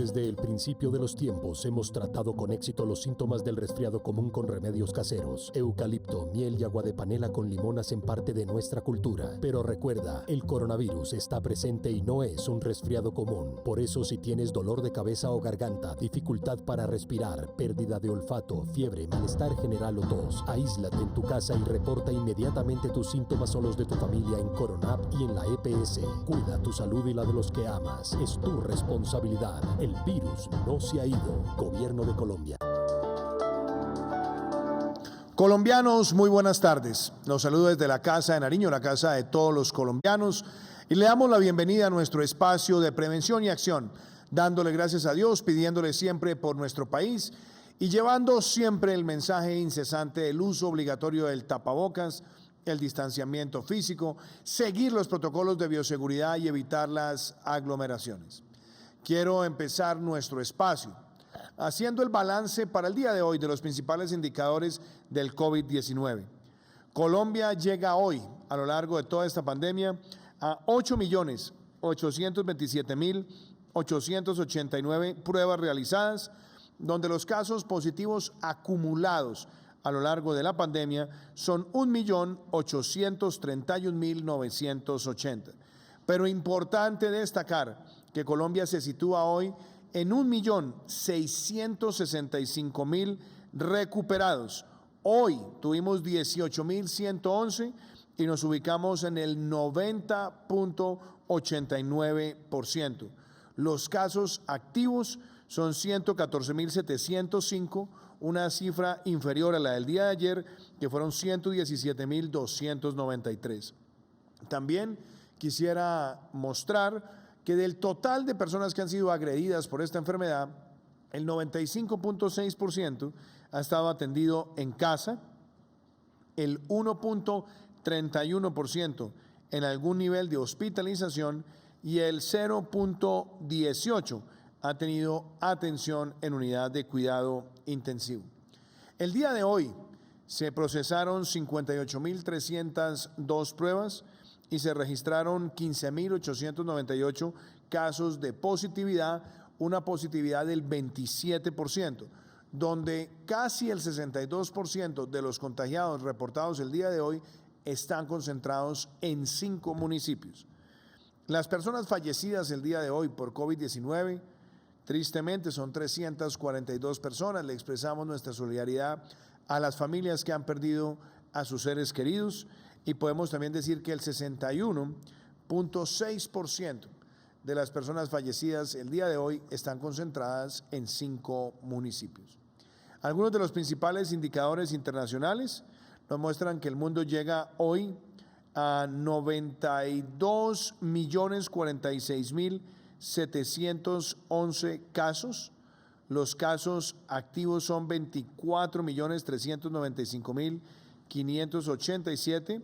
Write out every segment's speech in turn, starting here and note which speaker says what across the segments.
Speaker 1: Desde el principio de los tiempos hemos tratado con éxito los síntomas del resfriado común con remedios caseros. Eucalipto, miel y agua de panela con limón hacen parte de nuestra cultura. Pero recuerda, el coronavirus está presente y no es un resfriado común. Por eso, si tienes dolor de cabeza o garganta, dificultad para respirar, pérdida de olfato, fiebre, malestar general o tos, aíslate en tu casa y reporta inmediatamente tus síntomas o los de tu familia en Coronap y en la EPS. Cuida tu salud y la de los que amas. Es tu responsabilidad. El virus no se ha ido. Gobierno de Colombia.
Speaker 2: Colombianos, muy buenas tardes. Los saludo desde la Casa de Nariño, la casa de todos los colombianos, y le damos la bienvenida a nuestro espacio de prevención y acción, dándole gracias a Dios, pidiéndole siempre por nuestro país y llevando siempre el mensaje incesante del uso obligatorio del tapabocas, el distanciamiento físico, seguir los protocolos de bioseguridad y evitar las aglomeraciones. Quiero empezar nuestro espacio haciendo el balance para el día de hoy de los principales indicadores del COVID-19. Colombia llega hoy, a lo largo de toda esta pandemia, a 8.827.889 pruebas realizadas, donde los casos positivos acumulados a lo largo de la pandemia son 1.831.980. Pero importante destacar que Colombia se sitúa hoy en 1.665.000 recuperados. Hoy tuvimos 18.111 y nos ubicamos en el 90.89%. Los casos activos son 114.705, una cifra inferior a la del día de ayer, que fueron 117.293. También quisiera mostrar que del total de personas que han sido agredidas por esta enfermedad, el 95.6% ha estado atendido en casa, el 1.31% en algún nivel de hospitalización y el 0.18% ha tenido atención en unidad de cuidado intensivo. El día de hoy se procesaron 58.302 pruebas y se registraron 15.898 casos de positividad, una positividad del 27%, donde casi el 62% de los contagiados reportados el día de hoy están concentrados en 5 municipios. Las personas fallecidas el día de hoy por COVID-19, tristemente son 342 personas. Le expresamos nuestra solidaridad a las familias que han perdido a sus seres queridos. Y podemos también decir que el 61.6% de las personas fallecidas el día de hoy están concentradas en 5 municipios. Algunos de los principales indicadores internacionales nos muestran que el mundo llega hoy a 92.046.711 casos. Los casos activos son 24.395.587.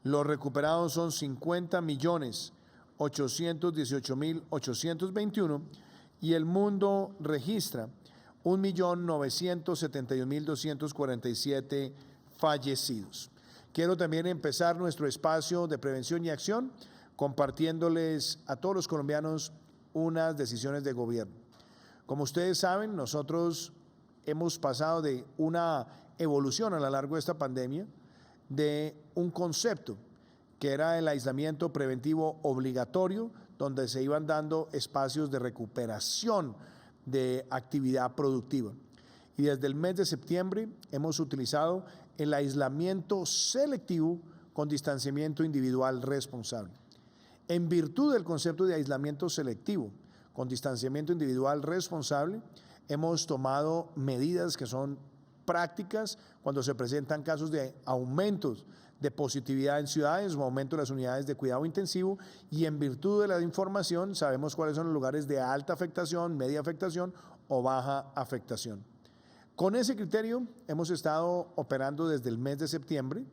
Speaker 2: Los recuperados son 50.818.821 y el mundo registra 1.971.247 fallecidos. Quiero también empezar nuestro espacio de prevención y acción compartiéndoles a todos los colombianos unas decisiones de gobierno. Como ustedes saben, nosotros hemos pasado de una evolución a lo largo de esta pandemia de un concepto que era el aislamiento preventivo obligatorio, donde se iban dando espacios de recuperación de actividad productiva. Y desde el mes de septiembre hemos utilizado el aislamiento selectivo con distanciamiento individual responsable. En virtud del concepto de aislamiento selectivo con distanciamiento individual responsable, hemos tomado medidas que son prácticas cuando se presentan casos de aumentos de positividad en ciudades o aumento de las unidades de cuidado intensivo, y en virtud de la información sabemos cuáles son los lugares de alta afectación, media afectación o baja afectación. Con ese criterio hemos estado operando desde el mes de septiembre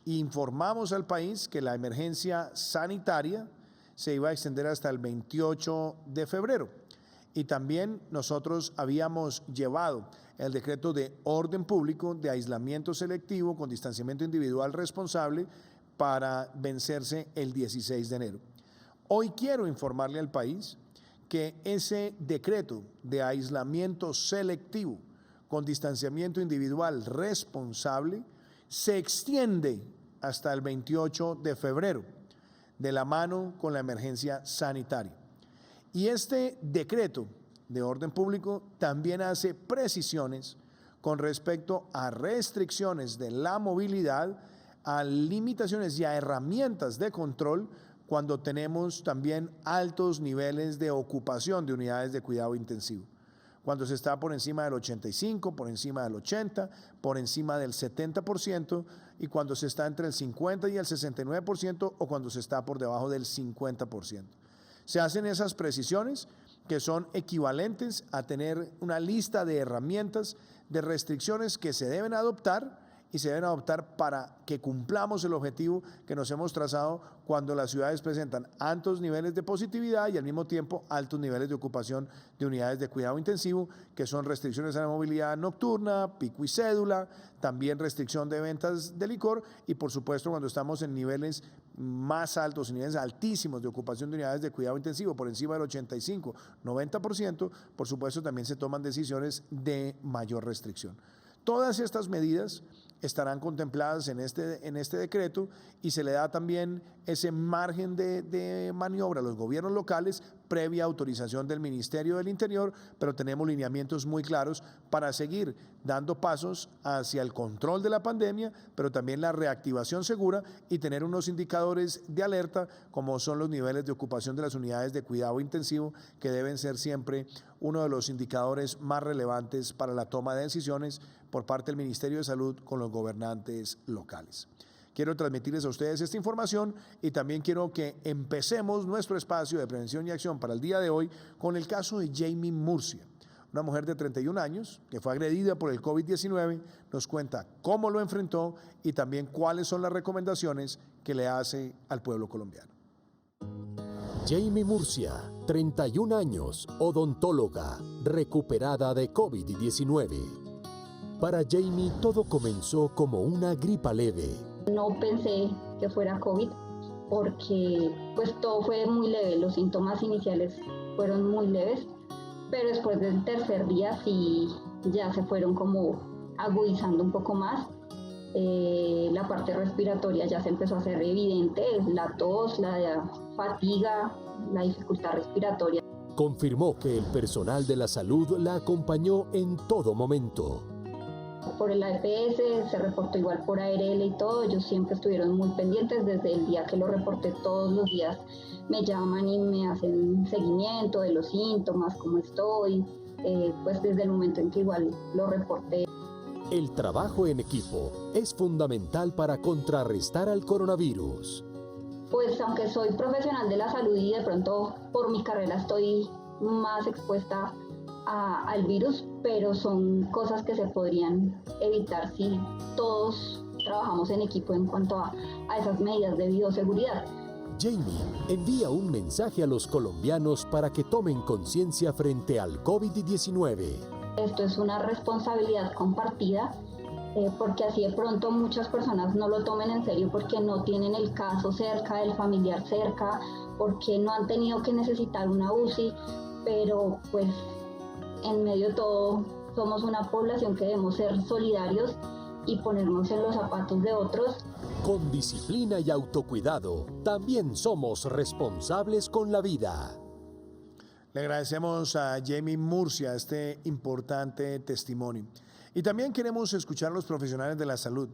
Speaker 2: e informamos al país que la emergencia sanitaria se iba a extender hasta el 28 de febrero. Y también nosotros habíamos llevado el decreto de orden público de aislamiento selectivo con distanciamiento individual responsable para vencerse el 16 de enero. Hoy quiero informarle al país que ese decreto de aislamiento selectivo con distanciamiento individual responsable se extiende hasta el 28 de febrero, de la mano con la emergencia sanitaria. Y este decreto de orden público también hace precisiones con respecto a restricciones de la movilidad, a limitaciones y a herramientas de control cuando tenemos también altos niveles de ocupación de unidades de cuidado intensivo. Cuando se está por encima del 85%, por encima del 80%, por encima del 70%, y cuando se está entre el 50% y el 69%, o cuando se está por debajo del 50%. Se hacen esas precisiones que son equivalentes a tener una lista de herramientas, de restricciones que se deben adoptar, y se deben adoptar para que cumplamos el objetivo que nos hemos trazado cuando las ciudades presentan altos niveles de positividad y al mismo tiempo altos niveles de ocupación de unidades de cuidado intensivo, que son restricciones a la movilidad nocturna, pico y cédula, también restricción de ventas de licor y por supuesto cuando estamos en niveles más altos, niveles altísimos de ocupación de unidades de cuidado intensivo, por encima del 85, 90%, por supuesto también se toman decisiones de mayor restricción. Todas estas medidas estarán contempladas en este decreto y se le da también ese margen de maniobra a los gobiernos locales previa autorización del Ministerio del Interior, pero tenemos lineamientos muy claros para seguir dando pasos hacia el control de la pandemia, pero también la reactivación segura y tener unos indicadores de alerta como son los niveles de ocupación de las unidades de cuidado intensivo, que deben ser siempre uno de los indicadores más relevantes para la toma de decisiones por parte del Ministerio de Salud con los gobernantes locales. Quiero transmitirles a ustedes esta información y también quiero que empecemos nuestro espacio de prevención y acción para el día de hoy con el caso de Jamie Murcia, una mujer de 31 años que fue agredida por el COVID-19, nos cuenta cómo lo enfrentó y también cuáles son las recomendaciones que le hace al pueblo colombiano.
Speaker 1: Jamie Murcia, 31 años, odontóloga, recuperada de COVID-19. Para Jamie todo comenzó como una gripa leve.
Speaker 3: No pensé que fuera COVID porque pues todo fue muy leve, los síntomas iniciales fueron muy leves, pero después del tercer día sí ya se fueron como agudizando un poco más. La parte respiratoria ya se empezó a hacer evidente, la tos, la fatiga, la dificultad respiratoria.
Speaker 1: Confirmó que el personal de la salud la acompañó en todo momento.
Speaker 3: Por el AEPS, se reportó igual por ARL y todo, ellos siempre estuvieron muy pendientes desde el día que lo reporté, todos los días me llaman y me hacen seguimiento de los síntomas, cómo estoy, pues desde el momento en que igual lo reporté.
Speaker 1: El trabajo en equipo es fundamental para contrarrestar al coronavirus.
Speaker 3: Pues aunque soy profesional de la salud y de pronto por mi carrera estoy más expuesta al virus, pero son cosas que se podrían evitar si todos trabajamos en equipo en cuanto a esas medidas de bioseguridad.
Speaker 1: Jamie envía un mensaje a los colombianos para que tomen conciencia frente al COVID-19.
Speaker 3: Esto es una responsabilidad compartida, porque así de pronto muchas personas no lo tomen en serio porque no tienen el caso cerca, el familiar cerca, porque no han tenido que necesitar una UCI, pero pues en medio de todo somos una población que debemos ser solidarios y ponernos en los zapatos de otros.
Speaker 1: Con disciplina y autocuidado, también somos responsables con la vida.
Speaker 2: Le agradecemos a Jamie Murcia este importante testimonio. Y también queremos escuchar a los profesionales de la salud.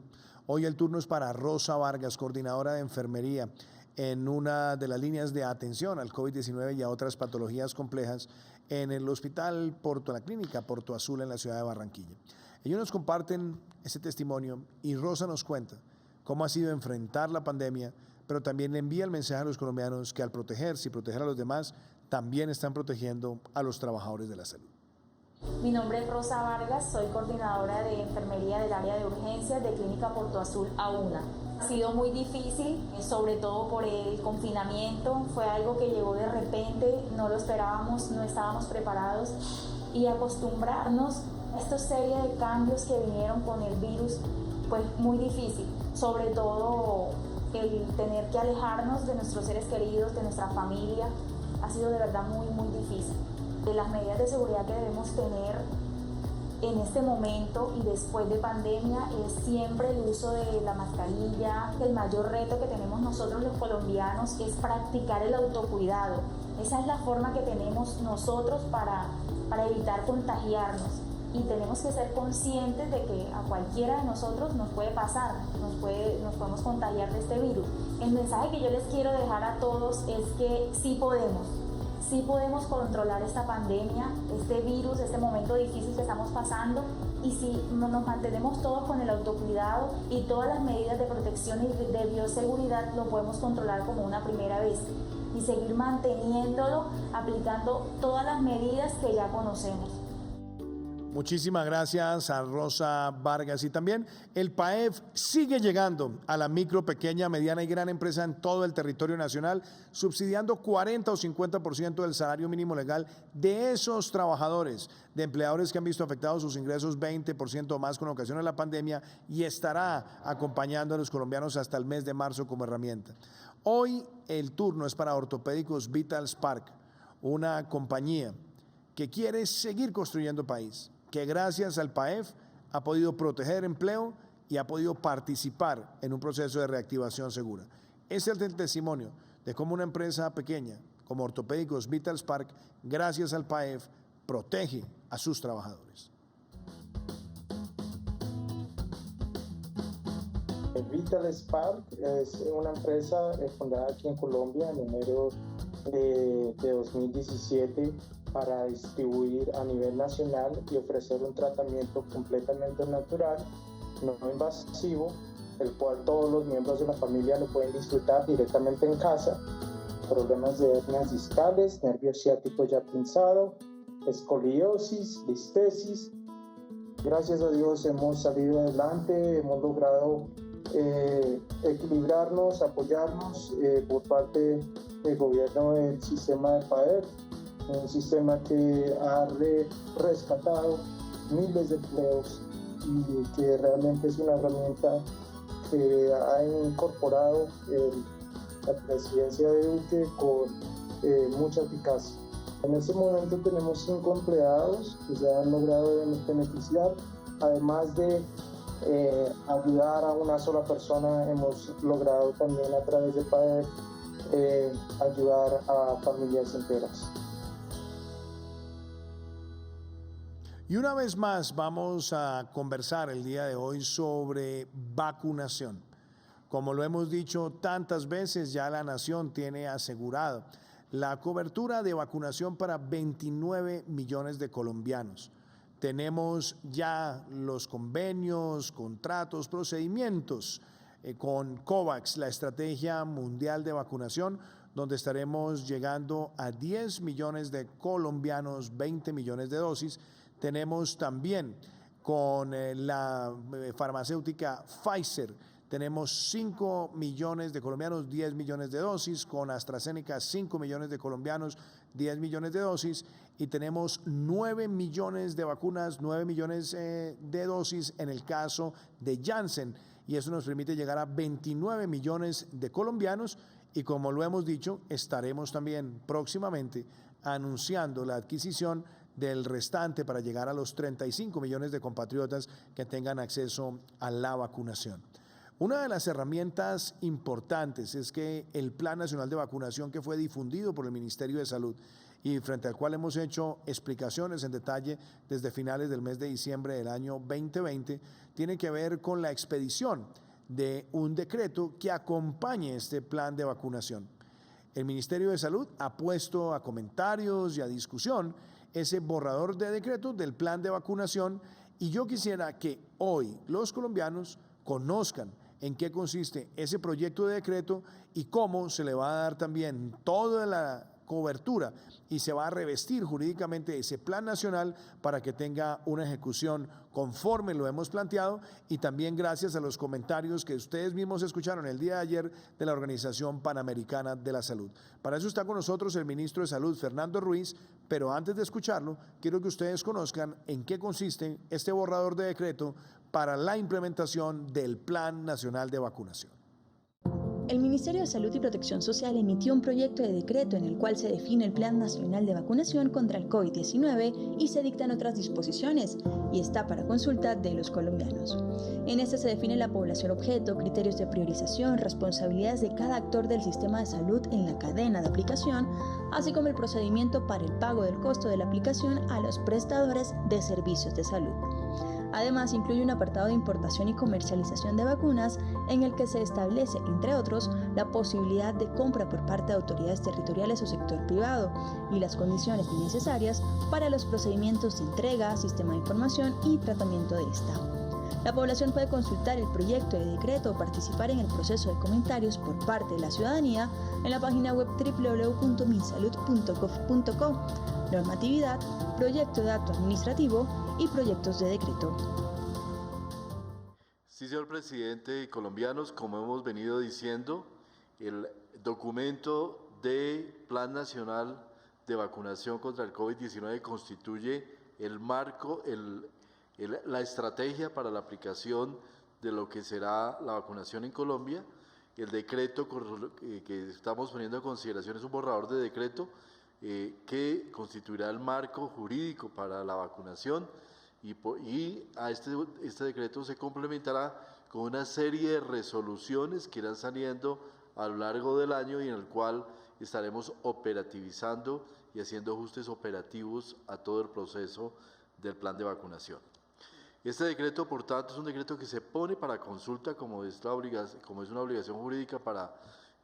Speaker 2: Hoy el turno es para Rosa Vargas, coordinadora de enfermería en una de las líneas de atención al COVID-19 y a otras patologías complejas en el hospital la clínica Porto Azul en la ciudad de Barranquilla. Ellos nos comparten ese testimonio y Rosa nos cuenta cómo ha sido enfrentar la pandemia, pero también le envía el mensaje a los colombianos que al protegerse y proteger a los demás, también están protegiendo a los trabajadores de la salud.
Speaker 4: Mi nombre es Rosa Vargas, soy coordinadora de enfermería del área de urgencias de Clínica Porto Azul A1. Ha sido muy difícil, sobre todo por el confinamiento, fue algo que llegó de repente, no lo esperábamos, no estábamos preparados y acostumbrarnos a esta serie de cambios que vinieron con el virus, pues muy difícil, sobre todo el tener que alejarnos de nuestros seres queridos, de nuestra familia, ha sido de verdad muy, muy difícil. De las medidas de seguridad que debemos tener en este momento y después de pandemia es siempre el uso de la mascarilla. El mayor reto que tenemos nosotros los colombianos es practicar el autocuidado. Esa es la forma que tenemos nosotros para evitar contagiarnos. Y tenemos que ser conscientes de que a cualquiera de nosotros nos puede pasar, nos podemos contagiar de este virus. El mensaje que yo les quiero dejar a todos es que sí podemos controlar esta pandemia, este virus, este momento difícil que estamos pasando, y si nos mantenemos todos con el autocuidado y todas las medidas de protección y de bioseguridad, lo podemos controlar como una primera vez y seguir manteniéndolo, aplicando todas las medidas que ya conocemos.
Speaker 2: Muchísimas gracias a Rosa Vargas. Y también el PAEF sigue llegando a la micro, pequeña, mediana y gran empresa en todo el territorio nacional, subsidiando 40 o 50% del salario mínimo legal de esos trabajadores, de empleadores que han visto afectados sus ingresos 20% o más con ocasión de la pandemia, y estará acompañando a los colombianos hasta el mes de marzo como herramienta. Hoy el turno es para Ortopédicos Vital Spark, una compañía que quiere seguir construyendo país, que gracias al PAEF ha podido proteger empleo y ha podido participar en un proceso de reactivación segura. Ese es el testimonio de cómo una empresa pequeña como Ortopédicos Vital Spark, gracias al PAEF, protege a sus trabajadores.
Speaker 5: Vital Spark es una empresa fundada aquí en Colombia en enero de 2017 para distribuir a nivel nacional y ofrecer un tratamiento completamente natural, no invasivo, el cual todos los miembros de la familia lo pueden disfrutar directamente en casa. Problemas de hernias discales, nervio ciático ya pinzado, escoliosis, listesis. Gracias a Dios hemos salido adelante, hemos logrado equilibrarnos, apoyarnos por parte del gobierno del sistema de PAEF, un sistema que ha rescatado miles de empleos y que realmente es una herramienta que ha incorporado la presidencia de Duque con mucha eficacia. En este momento tenemos 5 empleados que se han logrado beneficiar, además de ayudar a una sola persona. Hemos logrado también a través de PAEF ayudar a familias enteras.
Speaker 2: Y una vez más vamos a conversar el día de hoy sobre vacunación. Como lo hemos dicho tantas veces, ya la nación tiene asegurado la cobertura de vacunación para 29 millones de colombianos. Tenemos ya los convenios, contratos, procedimientos con COVAX, la estrategia mundial de vacunación, donde estaremos llegando a 10 millones de colombianos, 20 millones de dosis. Tenemos también con la farmacéutica Pfizer, tenemos 5 millones de colombianos, 10 millones de dosis, con AstraZeneca 5 millones de colombianos, 10 millones de dosis, y tenemos 9 millones de vacunas, 9 millones de dosis en el caso de Janssen, y eso nos permite llegar a 29 millones de colombianos, y como lo hemos dicho, estaremos también próximamente anunciando la adquisición del restante para llegar a los 35 millones de compatriotas que tengan acceso a la vacunación. Una de las herramientas importantes es que el Plan Nacional de Vacunación, que fue difundido por el Ministerio de Salud y frente al cual hemos hecho explicaciones en detalle desde finales del mes de diciembre del año 2020, tiene que ver con la expedición de un decreto que acompañe este plan de vacunación. El Ministerio de Salud ha puesto a comentarios y a discusión ese borrador de decreto del plan de vacunación, y yo quisiera que hoy los colombianos conozcan en qué consiste ese proyecto de decreto y cómo se le va a dar también toda la cobertura y se va a revestir jurídicamente ese plan nacional para que tenga una ejecución conforme lo hemos planteado, y también gracias a los comentarios que ustedes mismos escucharon el día de ayer de la Organización Panamericana de la Salud. Para eso está con nosotros el ministro de Salud, Fernando Ruiz, pero antes de escucharlo, quiero que ustedes conozcan en qué consiste este borrador de decreto para la implementación del Plan Nacional de Vacunación.
Speaker 6: El Ministerio de Salud y Protección Social emitió un proyecto de decreto en el cual se define el Plan Nacional de Vacunación contra el COVID-19 y se dictan otras disposiciones, y está para consulta de los colombianos. En este se define la población objeto, criterios de priorización, responsabilidades de cada actor del sistema de salud en la cadena de aplicación, así como el procedimiento para el pago del costo de la aplicación a los prestadores de servicios de salud. Además, incluye un apartado de importación y comercialización de vacunas en el que se establece, entre otros, la posibilidad de compra por parte de autoridades territoriales o sector privado y las condiciones necesarias para los procedimientos de entrega, sistema de información y tratamiento de esta. La población puede consultar el proyecto de decreto o participar en el proceso de comentarios por parte de la ciudadanía en la página web www.minsalud.gov.co. Normatividad, proyecto de acto administrativo y proyectos de decreto.
Speaker 7: Sí, señor presidente y colombianos, como hemos venido diciendo, el documento de Plan Nacional de Vacunación contra el COVID-19 constituye el marco, la estrategia para la aplicación de lo que será la vacunación en Colombia. El decreto que estamos poniendo a consideración es un borrador de decreto que constituirá el marco jurídico para la vacunación y a este decreto se complementará con una serie de resoluciones que irán saliendo a lo largo del año y en el cual estaremos operativizando y haciendo ajustes operativos a todo el proceso del plan de vacunación. Este decreto, por tanto, es un decreto que se pone para consulta, como es una obligación jurídica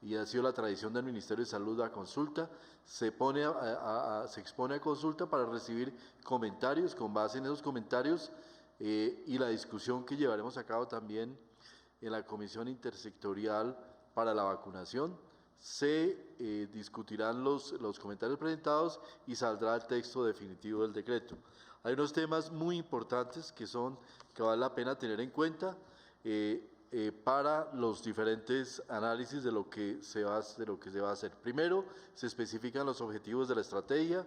Speaker 7: y ha sido la tradición del Ministerio de Salud a consulta, se expone a consulta para recibir comentarios. Con base en esos comentarios y la discusión que llevaremos a cabo también en la Comisión Intersectorial para la Vacunación, se discutirán los comentarios presentados y saldrá el texto definitivo del decreto. Hay unos temas muy importantes que vale la pena tener en cuenta para los diferentes análisis de lo que se va a hacer. Primero, se especifican los objetivos de la estrategia.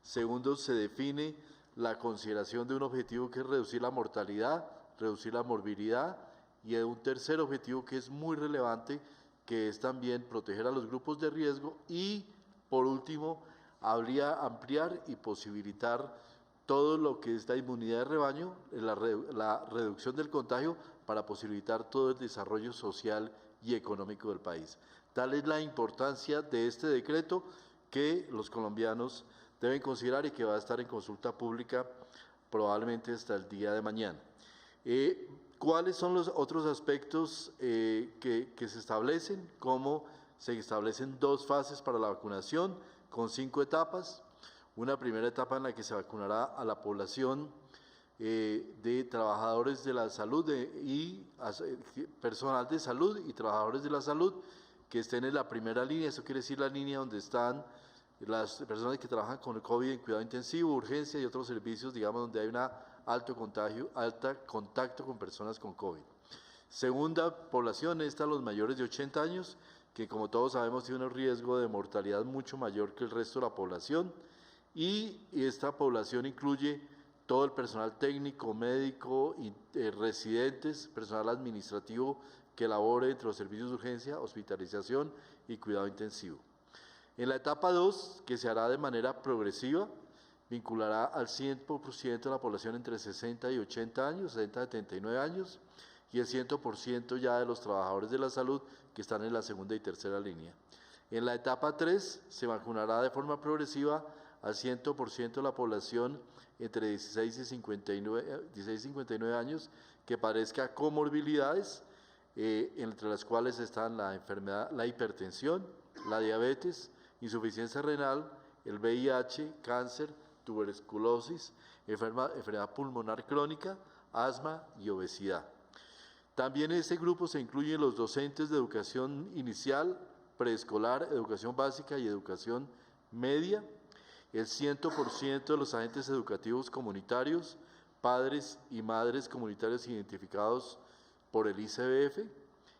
Speaker 7: Segundo, se define la consideración de un objetivo que es reducir la mortalidad, reducir la morbilidad, y un tercer objetivo que es muy relevante, que es también proteger a los grupos de riesgo, y por último, habría ampliar y posibilitar todo lo que es la inmunidad de rebaño, la reducción del contagio para posibilitar todo el desarrollo social y económico del país. Tal es la importancia de este decreto que los colombianos deben considerar y que va a estar en consulta pública probablemente hasta el día de mañana. ¿Cuáles son los otros aspectos que se establecen? Como se establecen 2 fases para la vacunación con 5 etapas. Una primera etapa en la que se vacunará a la población de trabajadores de la salud y personal de salud y trabajadores de la salud que estén en la primera línea. Eso quiere decir la línea donde están las personas que trabajan con el COVID en cuidado intensivo, urgencia y otros servicios, digamos, donde hay un alto contacto con personas con COVID. Segunda población, los mayores de 80 años, que como todos sabemos tiene un riesgo de mortalidad mucho mayor que el resto de la población. Y esta población incluye todo el personal técnico, médico, residentes, personal administrativo que labore entre los servicios de urgencia, hospitalización y cuidado intensivo. En la etapa 2, que se hará de manera progresiva, vinculará al 100% de la población entre 60 y 80 años, 60 a 79 años, y el 100% ya de los trabajadores de la salud que están en la segunda y tercera línea. En la etapa 3, se vacunará de forma progresiva al 100% de la población entre 16 y 59 años que padezca comorbilidades, entre las cuales están la hipertensión, la diabetes, insuficiencia renal, el VIH, cáncer, tuberculosis, enfermedad pulmonar crónica, asma y obesidad. También en este grupo se incluyen los docentes de educación inicial, preescolar, educación básica y educación media, el 100% de los agentes educativos comunitarios, padres y madres comunitarios identificados por el ICBF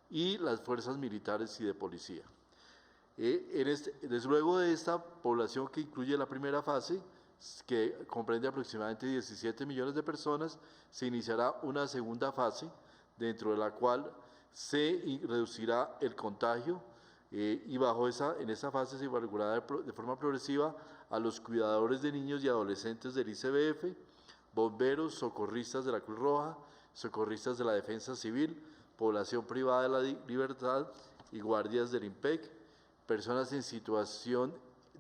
Speaker 7: y las fuerzas militares y de policía. Desde luego de esta población que incluye la primera fase, que comprende aproximadamente 17 millones de personas, se iniciará una segunda fase, dentro de la cual se reducirá el contagio y en esa fase se evaluará de forma progresiva a los cuidadores de niños y adolescentes del ICBF, bomberos, socorristas de la Cruz Roja, socorristas de la Defensa Civil, población privada de la libertad y guardias del IMPEC, personas en situación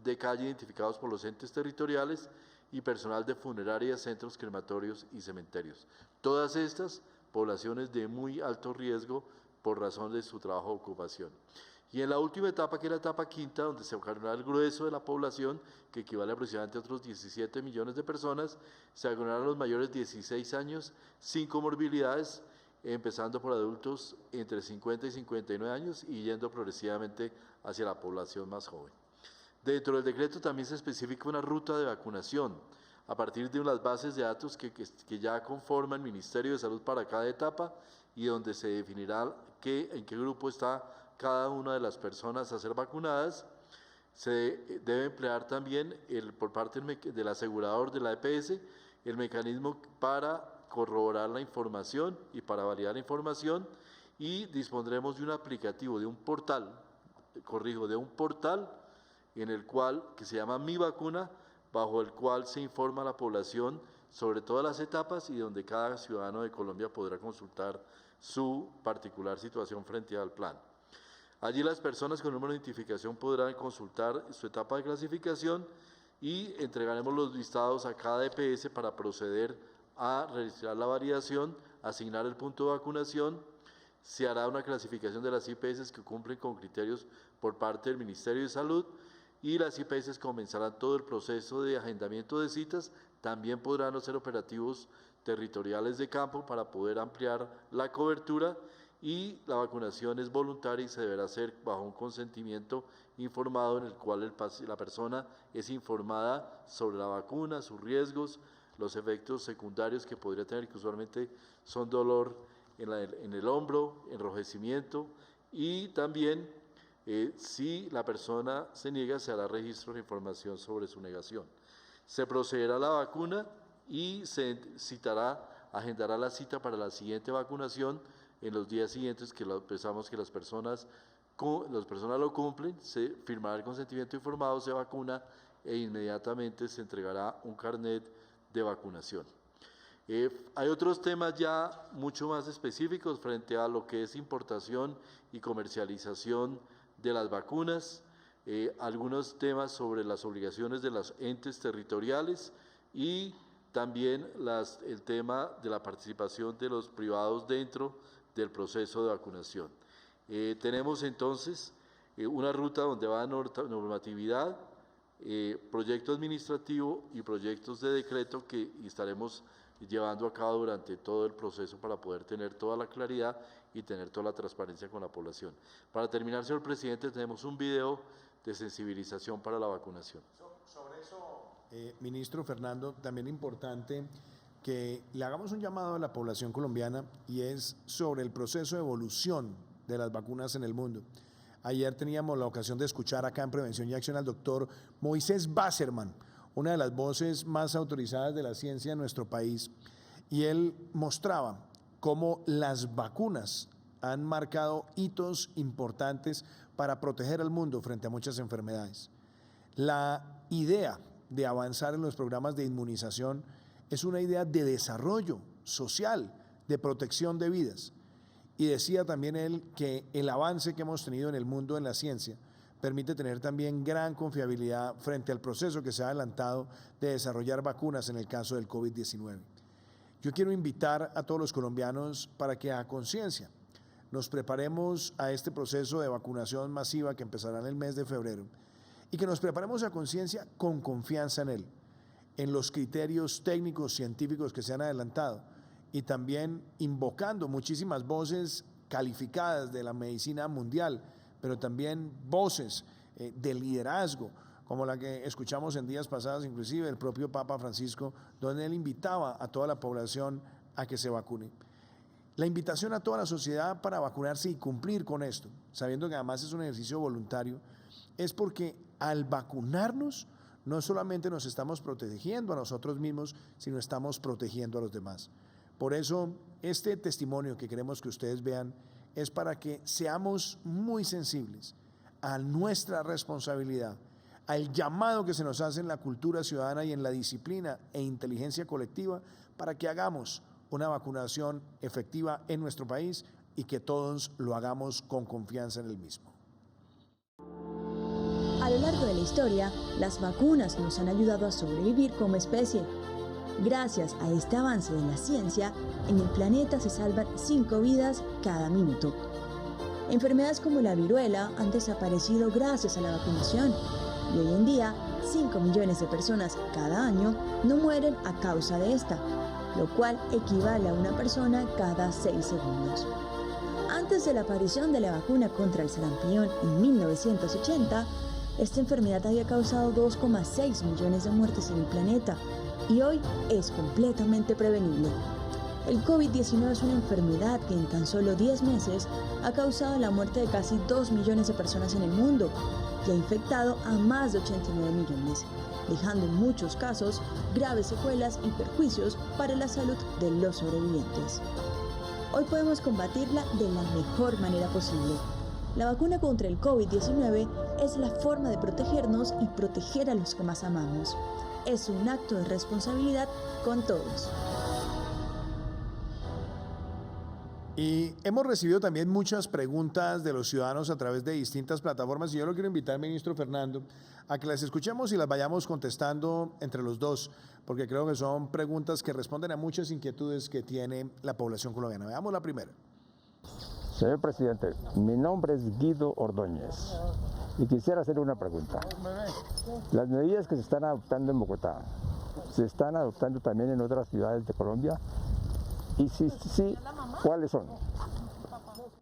Speaker 7: de calle identificados por los entes territoriales y personal de funerarias, centros crematorios y cementerios. Todas estas poblaciones de muy alto riesgo por razón de su trabajo o ocupación. Y en la última etapa, que es la etapa quinta, donde se vacunará el grueso de la población, que equivale aproximadamente a otros 17 millones de personas, se vacunarán a los mayores de 16 años sin comorbilidades, empezando por adultos entre 50 y 59 años y yendo progresivamente hacia la población más joven. Dentro del decreto también se especifica una ruta de vacunación a partir de las bases de datos que ya conforma el Ministerio de Salud para cada etapa y donde se definirá en qué grupo está cada una de las personas a ser vacunadas. Se debe emplear también por parte del asegurador de la EPS el mecanismo para corroborar la información y para validar la información, y dispondremos de un aplicativo, de un portal en el cual, que se llama Mi Vacuna, bajo el cual se informa a la población sobre todas las etapas y donde cada ciudadano de Colombia podrá consultar su particular situación frente al plan. Allí las personas con número de identificación podrán consultar su etapa de clasificación y entregaremos los listados a cada EPS para proceder a registrar la variación, asignar el punto de vacunación. Se hará una clasificación de las IPS que cumplen con criterios por parte del Ministerio de Salud y las IPS comenzarán todo el proceso de agendamiento de citas. También podrán ser operativos territoriales de campo para poder ampliar la cobertura, y la vacunación es voluntaria y se deberá hacer bajo un consentimiento informado en el cual la persona es informada sobre la vacuna, sus riesgos, los efectos secundarios que podría tener, que usualmente son dolor en el hombro, enrojecimiento, y también si la persona se niega, se hará registro de información sobre su negación. Se procederá a la vacuna y se agendará la cita para la siguiente vacunación en los días siguientes, que pensamos que las personas lo cumplen. Se firmará el consentimiento informado, se vacuna e inmediatamente se entregará un carnet de vacunación. Hay otros temas ya mucho más específicos frente a lo que es importación y comercialización de las vacunas, algunos temas sobre las obligaciones de los entes territoriales y también el tema de la participación de los privados dentro del proceso de vacunación. Tenemos entonces una ruta donde va normatividad, proyecto administrativo y proyectos de decreto que estaremos llevando a cabo durante todo el proceso para poder tener toda la claridad y tener toda la transparencia con la población. Para terminar, señor presidente, tenemos un video de sensibilización para la vacunación.
Speaker 2: Sobre eso, ministro Fernando, también importante que le hagamos un llamado a la población colombiana, y es sobre el proceso de evolución de las vacunas en el mundo. Ayer teníamos la ocasión de escuchar acá en Prevención y Acción al doctor Moisés Basserman, una de las voces más autorizadas de la ciencia en nuestro país, y él mostraba cómo las vacunas han marcado hitos importantes para proteger al mundo frente a muchas enfermedades. La idea de avanzar en los programas de inmunización es una idea de desarrollo social, de protección de vidas. Y decía también él que el avance que hemos tenido en el mundo en la ciencia permite tener también gran confiabilidad frente al proceso que se ha adelantado de desarrollar vacunas en el caso del COVID-19. Yo quiero invitar a todos los colombianos para que a conciencia nos preparemos a este proceso de vacunación masiva que empezará en el mes de febrero, y que nos preparemos a conciencia con confianza en los criterios técnicos científicos que se han adelantado, y también invocando muchísimas voces calificadas de la medicina mundial, pero también voces de liderazgo, como la que escuchamos en días pasados, inclusive el propio Papa Francisco, donde él invitaba a toda la población a que se vacune. La invitación a toda la sociedad para vacunarse y cumplir con esto, sabiendo que además es un ejercicio voluntario, es porque al vacunarnos no solamente nos estamos protegiendo a nosotros mismos, sino estamos protegiendo a los demás. Por eso, este testimonio que queremos que ustedes vean es para que seamos muy sensibles a nuestra responsabilidad, al llamado que se nos hace en la cultura ciudadana y en la disciplina e inteligencia colectiva para que hagamos una vacunación efectiva en nuestro país y que todos lo hagamos con confianza en el mismo.
Speaker 6: A lo largo de la historia, las vacunas nos han ayudado a sobrevivir como especie. Gracias a este avance de la ciencia, en el planeta se salvan 5 vidas cada minuto. Enfermedades como la viruela han desaparecido gracias a la vacunación y hoy en día 5 millones de personas cada año no mueren a causa de esta, lo cual equivale a una persona cada 6 segundos. Antes de la aparición de la vacuna contra el sarampión en 1980, esta enfermedad había causado 2,6 millones de muertes en el planeta y hoy es completamente prevenible. El COVID-19 es una enfermedad que en tan solo 10 meses ha causado la muerte de casi 2 millones de personas en el mundo y ha infectado a más de 89 millones, dejando en muchos casos graves secuelas y perjuicios para la salud de los sobrevivientes. Hoy podemos combatirla de la mejor manera posible. La vacuna contra el COVID-19 es la forma de protegernos y proteger a los que más amamos. Es un acto de responsabilidad con todos.
Speaker 2: Y hemos recibido también muchas preguntas de los ciudadanos a través de distintas plataformas y yo lo quiero invitar, ministro Fernando, a que las escuchemos y las vayamos contestando entre los dos, porque creo que son preguntas que responden a muchas inquietudes que tiene la población colombiana. Veamos la primera.
Speaker 8: Señor presidente, mi nombre es Guido Ordóñez y quisiera hacer una pregunta. Las medidas que se están adoptando en Bogotá, ¿se están adoptando también en otras ciudades de Colombia? Y si sí, ¿cuáles son?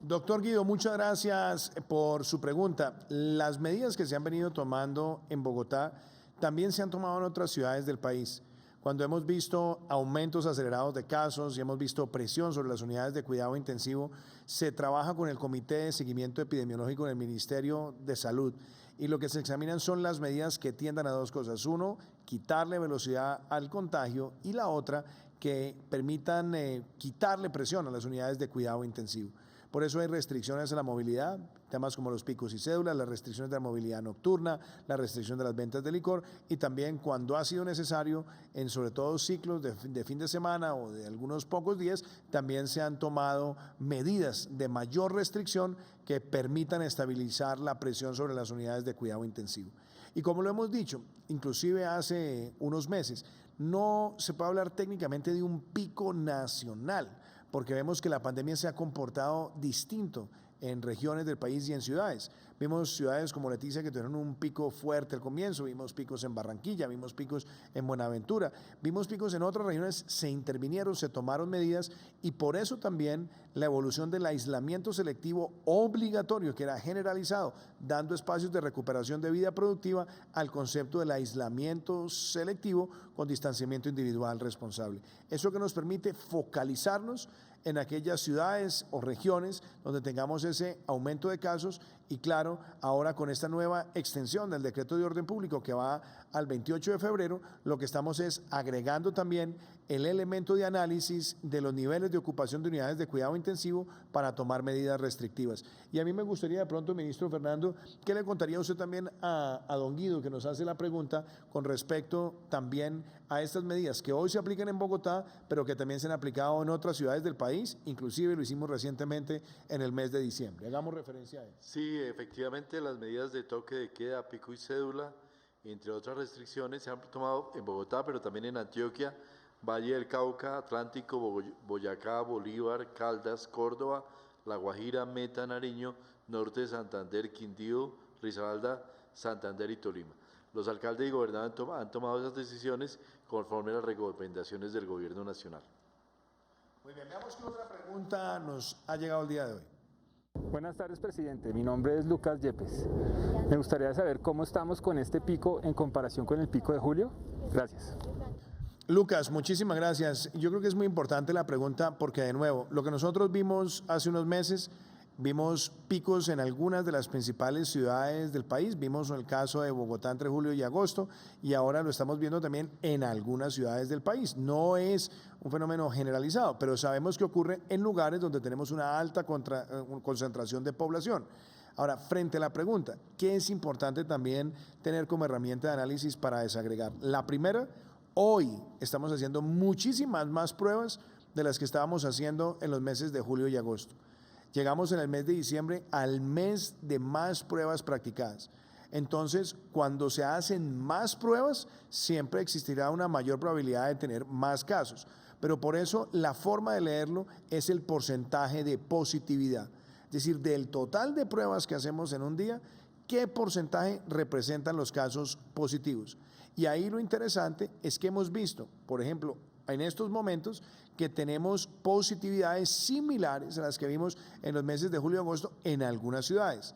Speaker 2: Doctor Guido, muchas gracias por su pregunta. Las medidas que se han venido tomando en Bogotá también se han tomado en otras ciudades del país. Cuando hemos visto aumentos acelerados de casos y hemos visto presión sobre las unidades de cuidado intensivo, se trabaja con el Comité de Seguimiento Epidemiológico del Ministerio de Salud y lo que se examinan son las medidas que tiendan a dos cosas. Uno, quitarle velocidad al contagio y la otra, que permitan quitarle presión a las unidades de cuidado intensivo. Por eso hay restricciones a la movilidad, temas como los picos y cédulas, las restricciones de la movilidad nocturna, la restricción de las ventas de licor y también cuando ha sido necesario, en sobre todo ciclos de fin de semana o de algunos pocos días, también se han tomado medidas de mayor restricción que permitan estabilizar la presión sobre las unidades de cuidado intensivo. Y como lo hemos dicho, inclusive hace unos meses, no se puede hablar técnicamente de un pico nacional, porque vemos que la pandemia se ha comportado distinto en regiones del país y en ciudades. Vimos ciudades como Leticia que tuvieron un pico fuerte al comienzo, vimos picos en Barranquilla, vimos picos en Buenaventura, vimos picos en otras regiones, se intervinieron, se tomaron medidas y por eso también la evolución del aislamiento selectivo obligatorio, que era generalizado, dando espacios de recuperación de vida productiva al concepto del aislamiento selectivo con distanciamiento individual responsable. Eso que nos permite focalizarnos en aquellas ciudades o regiones donde tengamos ese aumento de casos y claro, ahora con esta nueva extensión del decreto de orden público que va al 28 de febrero, lo que estamos es agregando también el elemento de análisis de los niveles de ocupación de unidades de cuidado intensivo para tomar medidas restrictivas. Y a mí me gustaría de pronto, ministro Fernando, ¿qué le contaría usted también a don Guido que nos hace la pregunta con respecto también a estas medidas que hoy se aplican en Bogotá, pero que también se han aplicado en otras ciudades del país, inclusive lo hicimos recientemente en el mes de diciembre? Hagamos referencia a eso.
Speaker 7: Sí, efectivamente las medidas de toque de queda, pico y cédula, entre otras restricciones, se han tomado en Bogotá, pero también en Antioquia, Valle del Cauca, Atlántico, Boyacá, Bolívar, Caldas, Córdoba, La Guajira, Meta, Nariño, Norte de Santander, Quindío, Risaralda, Santander y Tolima. Los alcaldes y gobernadores han tomado esas decisiones conforme a las recomendaciones del Gobierno Nacional.
Speaker 2: Muy bien, veamos qué otra pregunta nos ha llegado el día de hoy.
Speaker 9: Buenas tardes, presidente. Mi nombre es Lucas Yepes. Me gustaría saber cómo estamos con este pico en comparación con el pico de julio. Gracias.
Speaker 2: Lucas, muchísimas gracias. Yo creo que es muy importante la pregunta porque, de nuevo, lo que nosotros vimos hace unos meses Vimos picos en algunas de las principales ciudades del país, vimos el caso de Bogotá entre julio y agosto y ahora lo estamos viendo también en algunas ciudades del país. No es un fenómeno generalizado, pero sabemos que ocurre en lugares donde tenemos una alta concentración de población. Ahora, frente a la pregunta, ¿qué es importante también tener como herramienta de análisis para desagregar? La primera, hoy estamos haciendo muchísimas más pruebas de las que estábamos haciendo en los meses de julio y agosto. Llegamos en el mes de diciembre al mes de más pruebas practicadas. Entonces, cuando se hacen más pruebas, siempre existirá una mayor probabilidad de tener más casos. Pero por eso la forma de leerlo es el porcentaje de positividad. Es decir, del total de pruebas que hacemos en un día, ¿qué porcentaje representan los casos positivos? Y ahí lo interesante es que hemos visto, por ejemplo, en estos momentos que tenemos positividades similares a las que vimos en los meses de julio y agosto en algunas ciudades.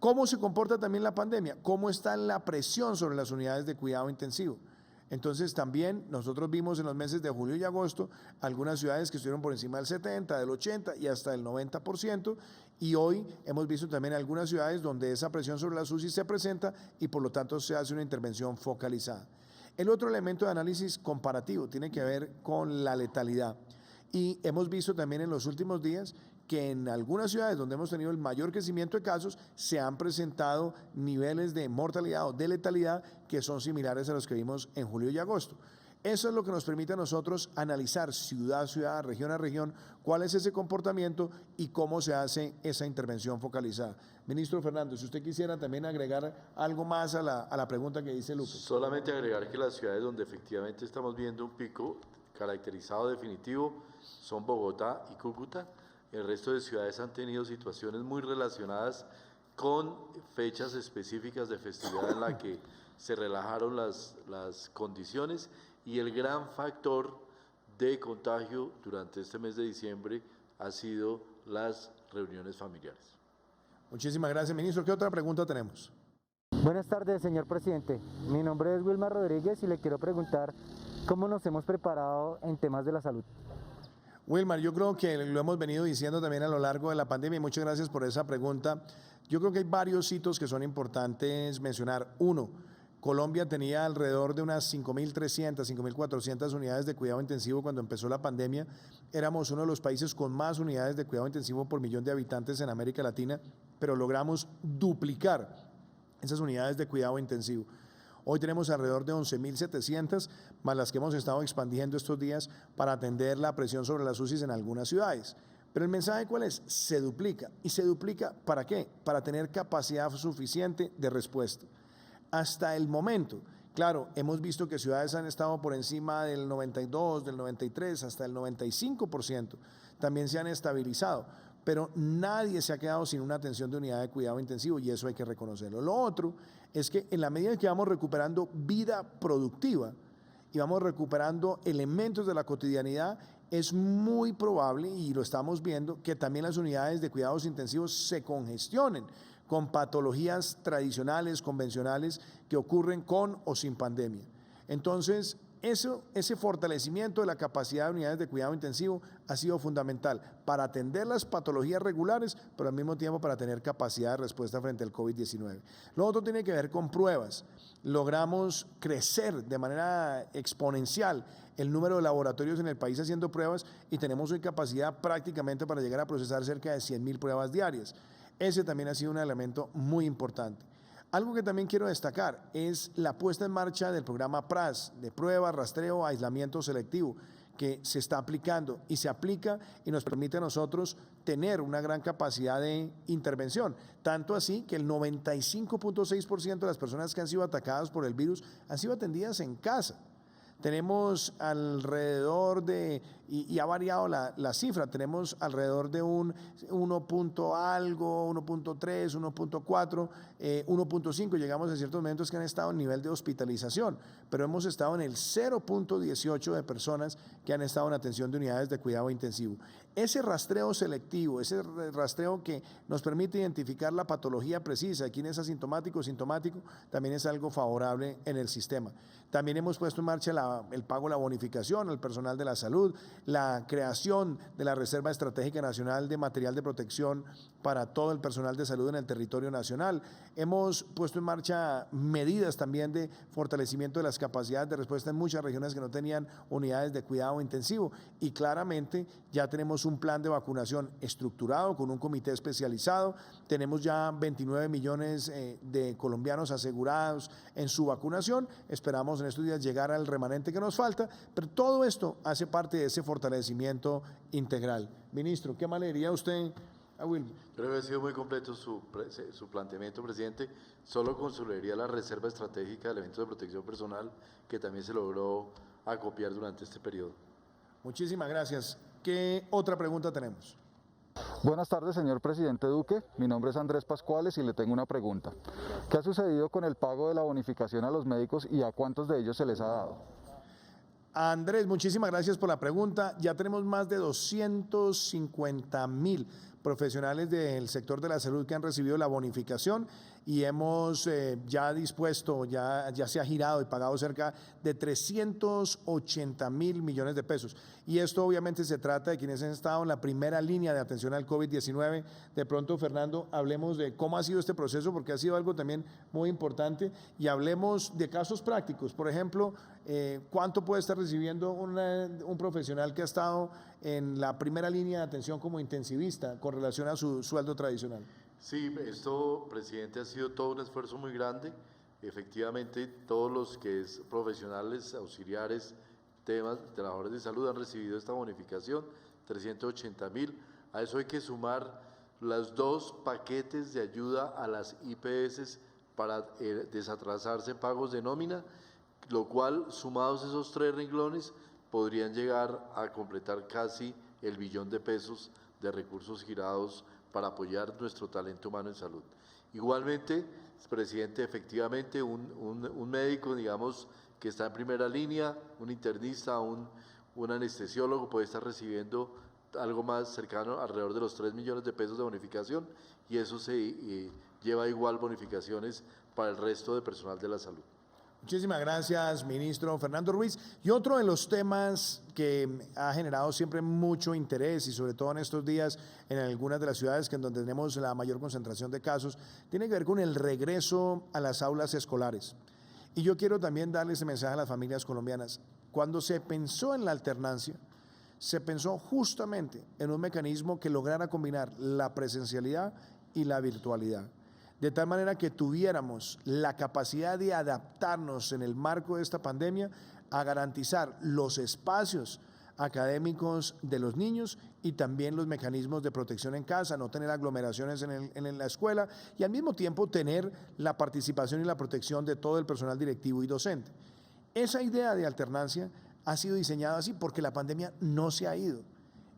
Speaker 2: ¿Cómo se comporta también la pandemia? ¿Cómo está la presión sobre las unidades de cuidado intensivo? Entonces también nosotros vimos en los meses de julio y agosto algunas ciudades que estuvieron por encima del 70, del 80 y hasta del 90%, y hoy hemos visto también algunas ciudades donde esa presión sobre las UCI se presenta y por lo tanto se hace una intervención focalizada. El otro elemento de análisis comparativo tiene que ver con la letalidad y hemos visto también en los últimos días que en algunas ciudades donde hemos tenido el mayor crecimiento de casos se han presentado niveles de mortalidad o de letalidad que son similares a los que vimos en julio y agosto. Eso es lo que nos permite a nosotros analizar ciudad a ciudad, región a región, cuál es ese comportamiento y cómo se hace esa intervención focalizada. Ministro Fernando, si usted quisiera también agregar algo más a la pregunta que dice Lucas.
Speaker 7: Solamente agregar que las ciudades donde efectivamente estamos viendo un pico caracterizado definitivo son Bogotá y Cúcuta. El resto de ciudades han tenido situaciones muy relacionadas con fechas específicas de festividad en la que se relajaron las condiciones y el gran factor de contagio durante este mes de diciembre ha sido las reuniones familiares.
Speaker 2: Muchísimas gracias, ministro. ¿Qué otra pregunta tenemos?
Speaker 10: Buenas tardes, señor presidente. Mi nombre es Wilmar Rodríguez y le quiero preguntar cómo nos hemos preparado en temas de la salud.
Speaker 2: Wilmar, yo creo que lo hemos venido diciendo también a lo largo de la pandemia y muchas gracias por esa pregunta. Yo creo que hay varios hitos que son importantes mencionar. Uno, Colombia tenía alrededor de unas 5.300, 5.400 unidades de cuidado intensivo cuando empezó la pandemia. Éramos uno de los países con más unidades de cuidado intensivo por millón de habitantes en América Latina, pero logramos duplicar esas unidades de cuidado intensivo. Hoy tenemos alrededor de 11.700, más las que hemos estado expandiendo estos días para atender la presión sobre las UCIs en algunas ciudades. Pero el mensaje, ¿cuál es? Se duplica. ¿Y se duplica para qué? Para tener capacidad suficiente de respuesta. Hasta el momento, claro, hemos visto que ciudades han estado por encima del 92, del 93, hasta el 95%. También se han estabilizado, pero nadie se ha quedado sin una atención de unidad de cuidado intensivo y eso hay que reconocerlo. Lo otro es que en la medida que vamos recuperando vida productiva y vamos recuperando elementos de la cotidianidad, es muy probable, y lo estamos viendo, que también las unidades de cuidados intensivos se congestionen con patologías tradicionales, convencionales, que ocurren con o sin pandemia. Entonces, ese fortalecimiento de la capacidad de unidades de cuidado intensivo ha sido fundamental para atender las patologías regulares, pero al mismo tiempo para tener capacidad de respuesta frente al COVID-19. Lo otro tiene que ver con pruebas. Logramos crecer de manera exponencial el número de laboratorios en el país haciendo pruebas y tenemos hoy capacidad prácticamente para llegar a procesar cerca de 100.000 pruebas diarias. Ese también ha sido un elemento muy importante. Algo que también quiero destacar es la puesta en marcha del programa PRAS, de prueba, rastreo, aislamiento selectivo, que se está aplicando y se aplica y nos permite a nosotros tener una gran capacidad de intervención. Tanto así que el 95.6% de las personas que han sido atacadas por el virus han sido atendidas en casa. Tenemos alrededor de, y ha variado la cifra, tenemos alrededor de un 1 punto algo, 1.3, 1.4, 1.5, llegamos a ciertos momentos que han estado en nivel de hospitalización, pero hemos estado en el 0.18 de personas que han estado en atención de unidades de cuidado intensivo. Ese rastreo selectivo, ese rastreo que nos permite identificar la patología precisa, quién es asintomático o sintomático, también es algo favorable en el sistema. También hemos puesto en marcha el pago de la bonificación al personal de la salud, la creación de la Reserva Estratégica Nacional de Material de Protección para todo el personal de salud en el territorio nacional. Hemos puesto en marcha medidas también de fortalecimiento de las capacidades de respuesta en muchas regiones que no tenían unidades de cuidado intensivo, y claramente ya tenemos un plan de vacunación estructurado con un comité especializado. Tenemos ya 29 millones de colombianos asegurados en su vacunación. Esperamos en estos días llegar al remanente que nos falta, pero todo esto hace parte de ese fortalecimiento integral. Ministro, ¿qué más le diría usted a Wilmer?
Speaker 7: Creo que ha sido muy completo su planteamiento, presidente. Solo consolidaría la reserva estratégica de elementos de protección personal, que también se logró acopiar durante este periodo.
Speaker 2: Muchísimas gracias. ¿Qué otra pregunta tenemos?
Speaker 11: Buenas tardes, señor presidente Duque. Mi nombre es Andrés Pascuales y le tengo una pregunta. ¿Qué ha sucedido con el pago de la bonificación a los médicos y a cuántos de ellos se les ha dado?
Speaker 2: Andrés, muchísimas gracias por la pregunta. Ya tenemos más de 250.000 profesionales del sector de la salud que han recibido la bonificación, y hemos ya dispuesto, ya se ha girado y pagado cerca de 380.000 millones de pesos. Y esto obviamente se trata de quienes han estado en la primera línea de atención al COVID-19. De pronto, Fernando, hablemos de cómo ha sido este proceso, porque ha sido algo también muy importante, y hablemos de casos prácticos. Por ejemplo, ¿cuánto puede estar recibiendo un profesional que ha estado en la primera línea de atención como intensivista con relación a su sueldo tradicional?
Speaker 7: Sí, esto, presidente, ha sido todo un esfuerzo muy grande. Efectivamente, todos los que es profesionales, auxiliares, trabajadores de salud han recibido esta bonificación, 380.000. A eso hay que sumar los 2 paquetes de ayuda a las IPS para desatrasarse en pagos de nómina, lo cual, sumados esos 3 renglones, podrían llegar a completar casi el billón de pesos de recursos girados para apoyar nuestro talento humano en salud. Igualmente, presidente, efectivamente, un médico, digamos, que está en primera línea, un internista, un anestesiólogo puede estar recibiendo algo más cercano, alrededor de los 3 millones de pesos de bonificación, y eso se lleva igual bonificaciones para el resto de personal de la salud.
Speaker 2: Muchísimas gracias, ministro Fernando Ruiz. Y otro de los temas que ha generado siempre mucho interés, y sobre todo en estos días en algunas de las ciudades en donde tenemos la mayor concentración de casos, tiene que ver con el regreso a las aulas escolares. Y yo quiero también darle ese mensaje a las familias colombianas. Cuando se pensó en la alternancia, se pensó justamente en un mecanismo que lograra combinar la presencialidad y la virtualidad, de tal manera que tuviéramos la capacidad de adaptarnos en el marco de esta pandemia a garantizar los espacios académicos de los niños y también los mecanismos de protección en casa, no tener aglomeraciones en la escuela, y al mismo tiempo tener la participación y la protección de todo el personal directivo y docente. Esa idea de alternancia ha sido diseñada así porque la pandemia no se ha ido,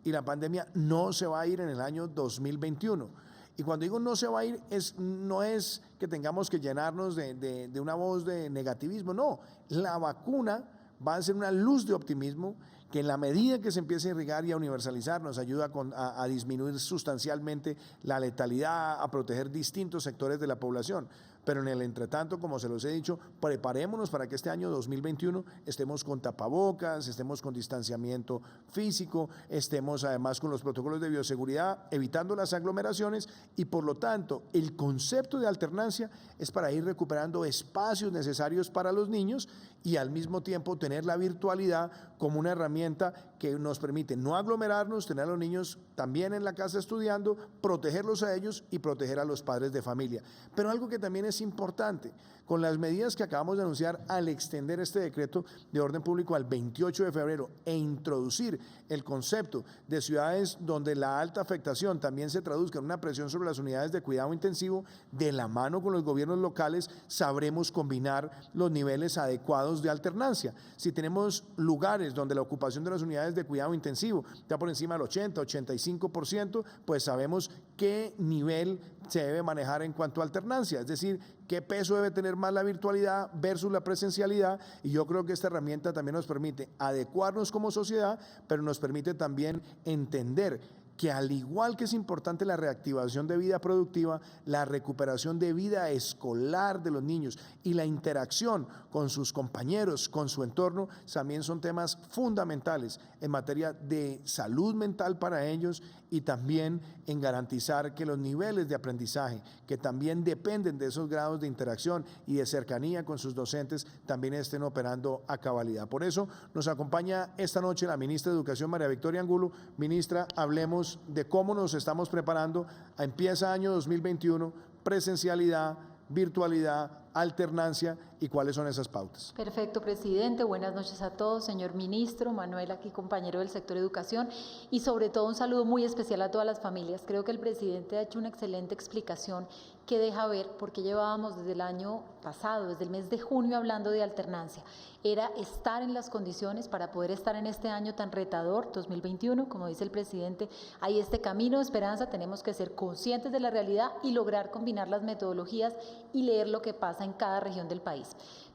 Speaker 2: y la pandemia no se va a ir en el año 2021. Y cuando digo no se va a ir, no es que tengamos que llenarnos de una voz de negativismo, no. La vacuna va a ser una luz de optimismo que en la medida que se empiece a irrigar y a universalizar nos ayuda a disminuir sustancialmente la letalidad, a proteger distintos sectores de la población. Pero en el entretanto, como se los he dicho, preparémonos para que este año 2021 estemos con tapabocas, estemos con distanciamiento físico, estemos además con los protocolos de bioseguridad, evitando las aglomeraciones, y por lo tanto el concepto de alternancia es para ir recuperando espacios necesarios para los niños y al mismo tiempo tener la virtualidad como una herramienta que nos permite no aglomerarnos, tener a los niños también en la casa estudiando, protegerlos a ellos y proteger a los padres de familia. Pero algo que también es importante, con las medidas que acabamos de anunciar al extender este decreto de orden público al 28 de febrero e introducir el concepto de ciudades donde la alta afectación también se traduzca en una presión sobre las unidades de cuidado intensivo, de la mano con los gobiernos locales sabremos combinar los niveles adecuados de alternancia. Si tenemos lugares donde la ocupación de las unidades de cuidado intensivo está por encima del 80-85%, pues sabemos qué nivel se debe manejar en cuanto a alternancia, es decir, qué peso debe tener más la virtualidad versus la presencialidad, y yo creo que esta herramienta también nos permite adecuarnos como sociedad, pero nos permite también entender que al igual que es importante la reactivación de vida productiva, la recuperación de vida escolar de los niños y la interacción con sus compañeros, con su entorno, también son temas fundamentales en materia de salud mental para ellos y también en garantizar que los niveles de aprendizaje, que también dependen de esos grados de interacción y de cercanía con sus docentes, también estén operando a cabalidad. Por eso nos acompaña esta noche la ministra de Educación, María Victoria Angulo. Ministra, hablemos de cómo nos estamos preparando. Empieza año 2021, presencialidad, virtualidad, alternancia y cuáles son esas pautas.
Speaker 12: Perfecto, presidente. Buenas noches a todos, señor ministro, Manuel aquí, compañero del sector educación, y sobre todo un saludo muy especial a todas las familias. Creo que el presidente ha hecho una excelente explicación que deja ver por qué llevábamos desde el año pasado, desde el mes de junio, hablando de alternancia. Era estar en las condiciones para poder estar en este año tan retador, 2021, como dice el presidente, hay este camino de esperanza, tenemos que ser conscientes de la realidad y lograr combinar las metodologías y leer lo que pasa en cada región del país.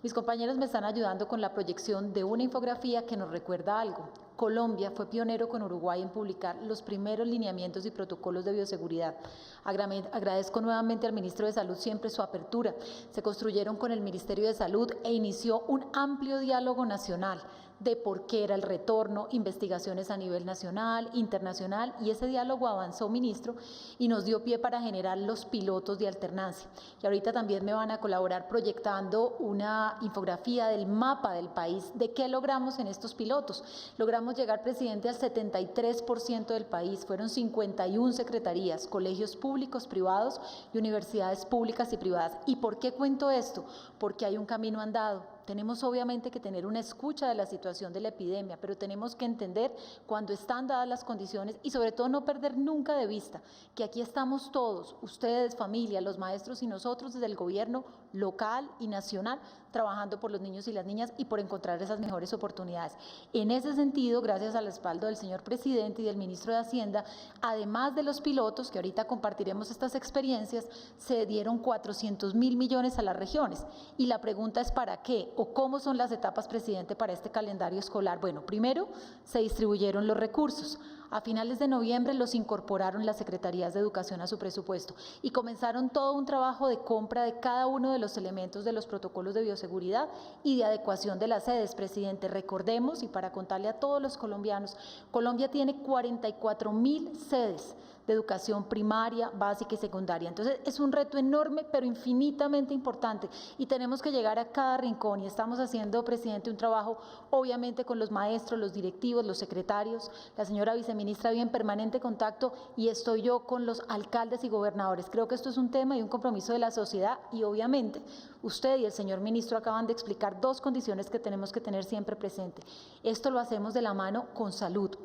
Speaker 12: Mis compañeros me están ayudando con la proyección de una infografía que nos recuerda algo. Colombia fue pionero con Uruguay en publicar los primeros lineamientos y protocolos de bioseguridad. Agradezco nuevamente al ministro de Salud siempre su apertura. Se construyeron con el Ministerio de Salud e inició un amplio diálogo nacional de por qué era el retorno, investigaciones a nivel nacional, internacional, y ese diálogo avanzó, ministro, y nos dio pie para generar los pilotos de alternancia. Y ahorita también me van a colaborar proyectando una infografía del mapa del país, de qué logramos en estos pilotos. Logramos llegar, presidente, al 73% del país, fueron 51 secretarías, colegios públicos, privados y universidades públicas y privadas. ¿Y por qué cuento esto? Porque hay un camino andado. Tenemos obviamente que tener una escucha de la situación de la epidemia, pero tenemos que entender cuando están dadas las condiciones y sobre todo no perder nunca de vista que aquí estamos todos, ustedes, familia, los maestros y nosotros desde el gobierno local y nacional, trabajando por los niños y las niñas y por encontrar esas mejores oportunidades. En ese sentido, gracias al respaldo del señor presidente y del ministro de Hacienda, además de los pilotos, que ahorita compartiremos estas experiencias, se dieron 400.000 millones a las regiones. Y la pregunta es ¿para qué? ¿O cómo son las etapas, presidente, para este calendario escolar? Bueno, primero se distribuyeron los recursos. A finales de noviembre los incorporaron las secretarías de educación a su presupuesto y comenzaron todo un trabajo de compra de cada uno de los elementos de los protocolos de bioseguridad y de adecuación de las sedes, presidente. Recordemos, y para contarle a todos los colombianos, Colombia tiene 44.000 sedes de educación primaria, básica y secundaria. Entonces es un reto enorme, pero infinitamente importante y tenemos que llegar a cada rincón y estamos haciendo, presidente, un trabajo obviamente con los maestros, los directivos, los secretarios, la señora viceministra vive en permanente contacto y estoy yo con los alcaldes y gobernadores. Creo que esto es un tema y un compromiso de la sociedad y obviamente usted y el señor ministro acaban de explicar dos condiciones que tenemos que tener siempre presente. Esto lo hacemos de la mano con salud.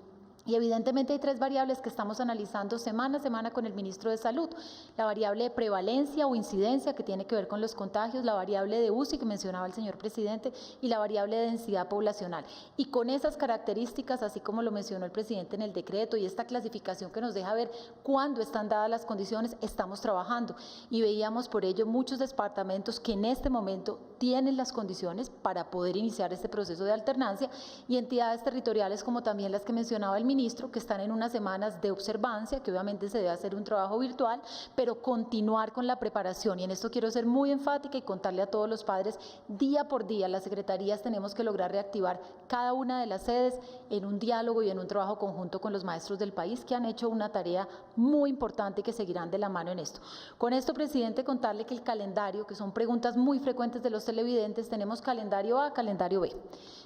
Speaker 12: Y evidentemente hay tres variables que estamos analizando semana a semana con el ministro de Salud. La variable de prevalencia o incidencia que tiene que ver con los contagios, la variable de UCI que mencionaba el señor presidente y la variable de densidad poblacional. Y con esas características, así como lo mencionó el presidente en el decreto y esta clasificación que nos deja ver cuándo están dadas las condiciones, estamos trabajando. Y veíamos por ello muchos departamentos que en este momento tienen las condiciones para poder iniciar este proceso de alternancia y entidades territoriales como también las que mencionaba el ministro, que están en unas semanas de observancia, que obviamente se debe hacer un trabajo virtual, pero continuar con la preparación. Y en esto quiero ser muy enfática y contarle a todos los padres, día por día, las secretarías tenemos que lograr reactivar cada una de las sedes en un diálogo y en un trabajo conjunto con los maestros del país, que han hecho una tarea muy importante y que seguirán de la mano en esto. Con esto, presidente, contarle que el calendario, que son preguntas muy frecuentes de los televidentes, tenemos calendario A, calendario B.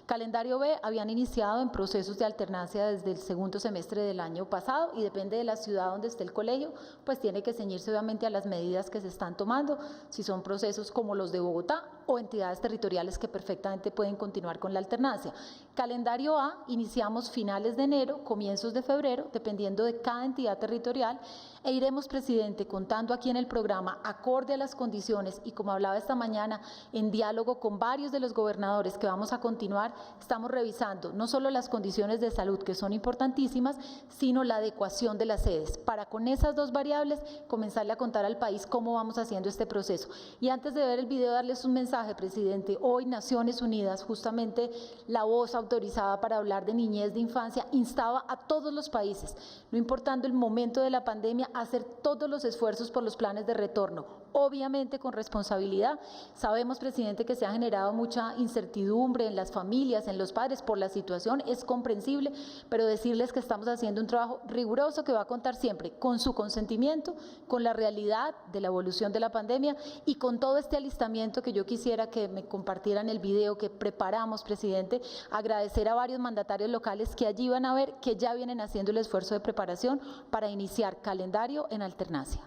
Speaker 12: Calendario B habían iniciado en procesos de alternancia desde el segundo semestre del año pasado y depende de la ciudad donde esté el colegio, pues tiene que ceñirse obviamente a las medidas que se están tomando, si son procesos como los de Bogotá o entidades territoriales que perfectamente pueden continuar con la alternancia. Calendario A, iniciamos finales de enero, comienzos de febrero, dependiendo de cada entidad territorial, e iremos, presidente, contando aquí en el programa, acorde a las condiciones y como hablaba esta mañana, en diálogo con varios de los gobernadores que vamos a continuar, estamos revisando no solo las condiciones de salud que son importantísimas, sino la adecuación de las sedes, para con esas dos variables comenzarle a contar al país cómo vamos haciendo este proceso. Y antes de ver el video, darles un mensaje, presidente. Hoy Naciones Unidas, justamente la voz autorizada para hablar de niñez, de infancia, instaba a todos los países, no importando el momento de la pandemia, a hacer todos los esfuerzos por los planes de retorno, obviamente con responsabilidad. Sabemos, presidente, que se ha generado mucha incertidumbre en las familias, en los padres por la situación, es comprensible, pero decirles que estamos haciendo un trabajo riguroso que va a contar siempre con su consentimiento, con la realidad de la evolución de la pandemia y con todo este alistamiento que yo quisiera que me compartieran el video que preparamos, presidente. Agradecer a varios mandatarios locales que allí van a ver que ya vienen haciendo el esfuerzo de preparación para iniciar calendario en alternancia.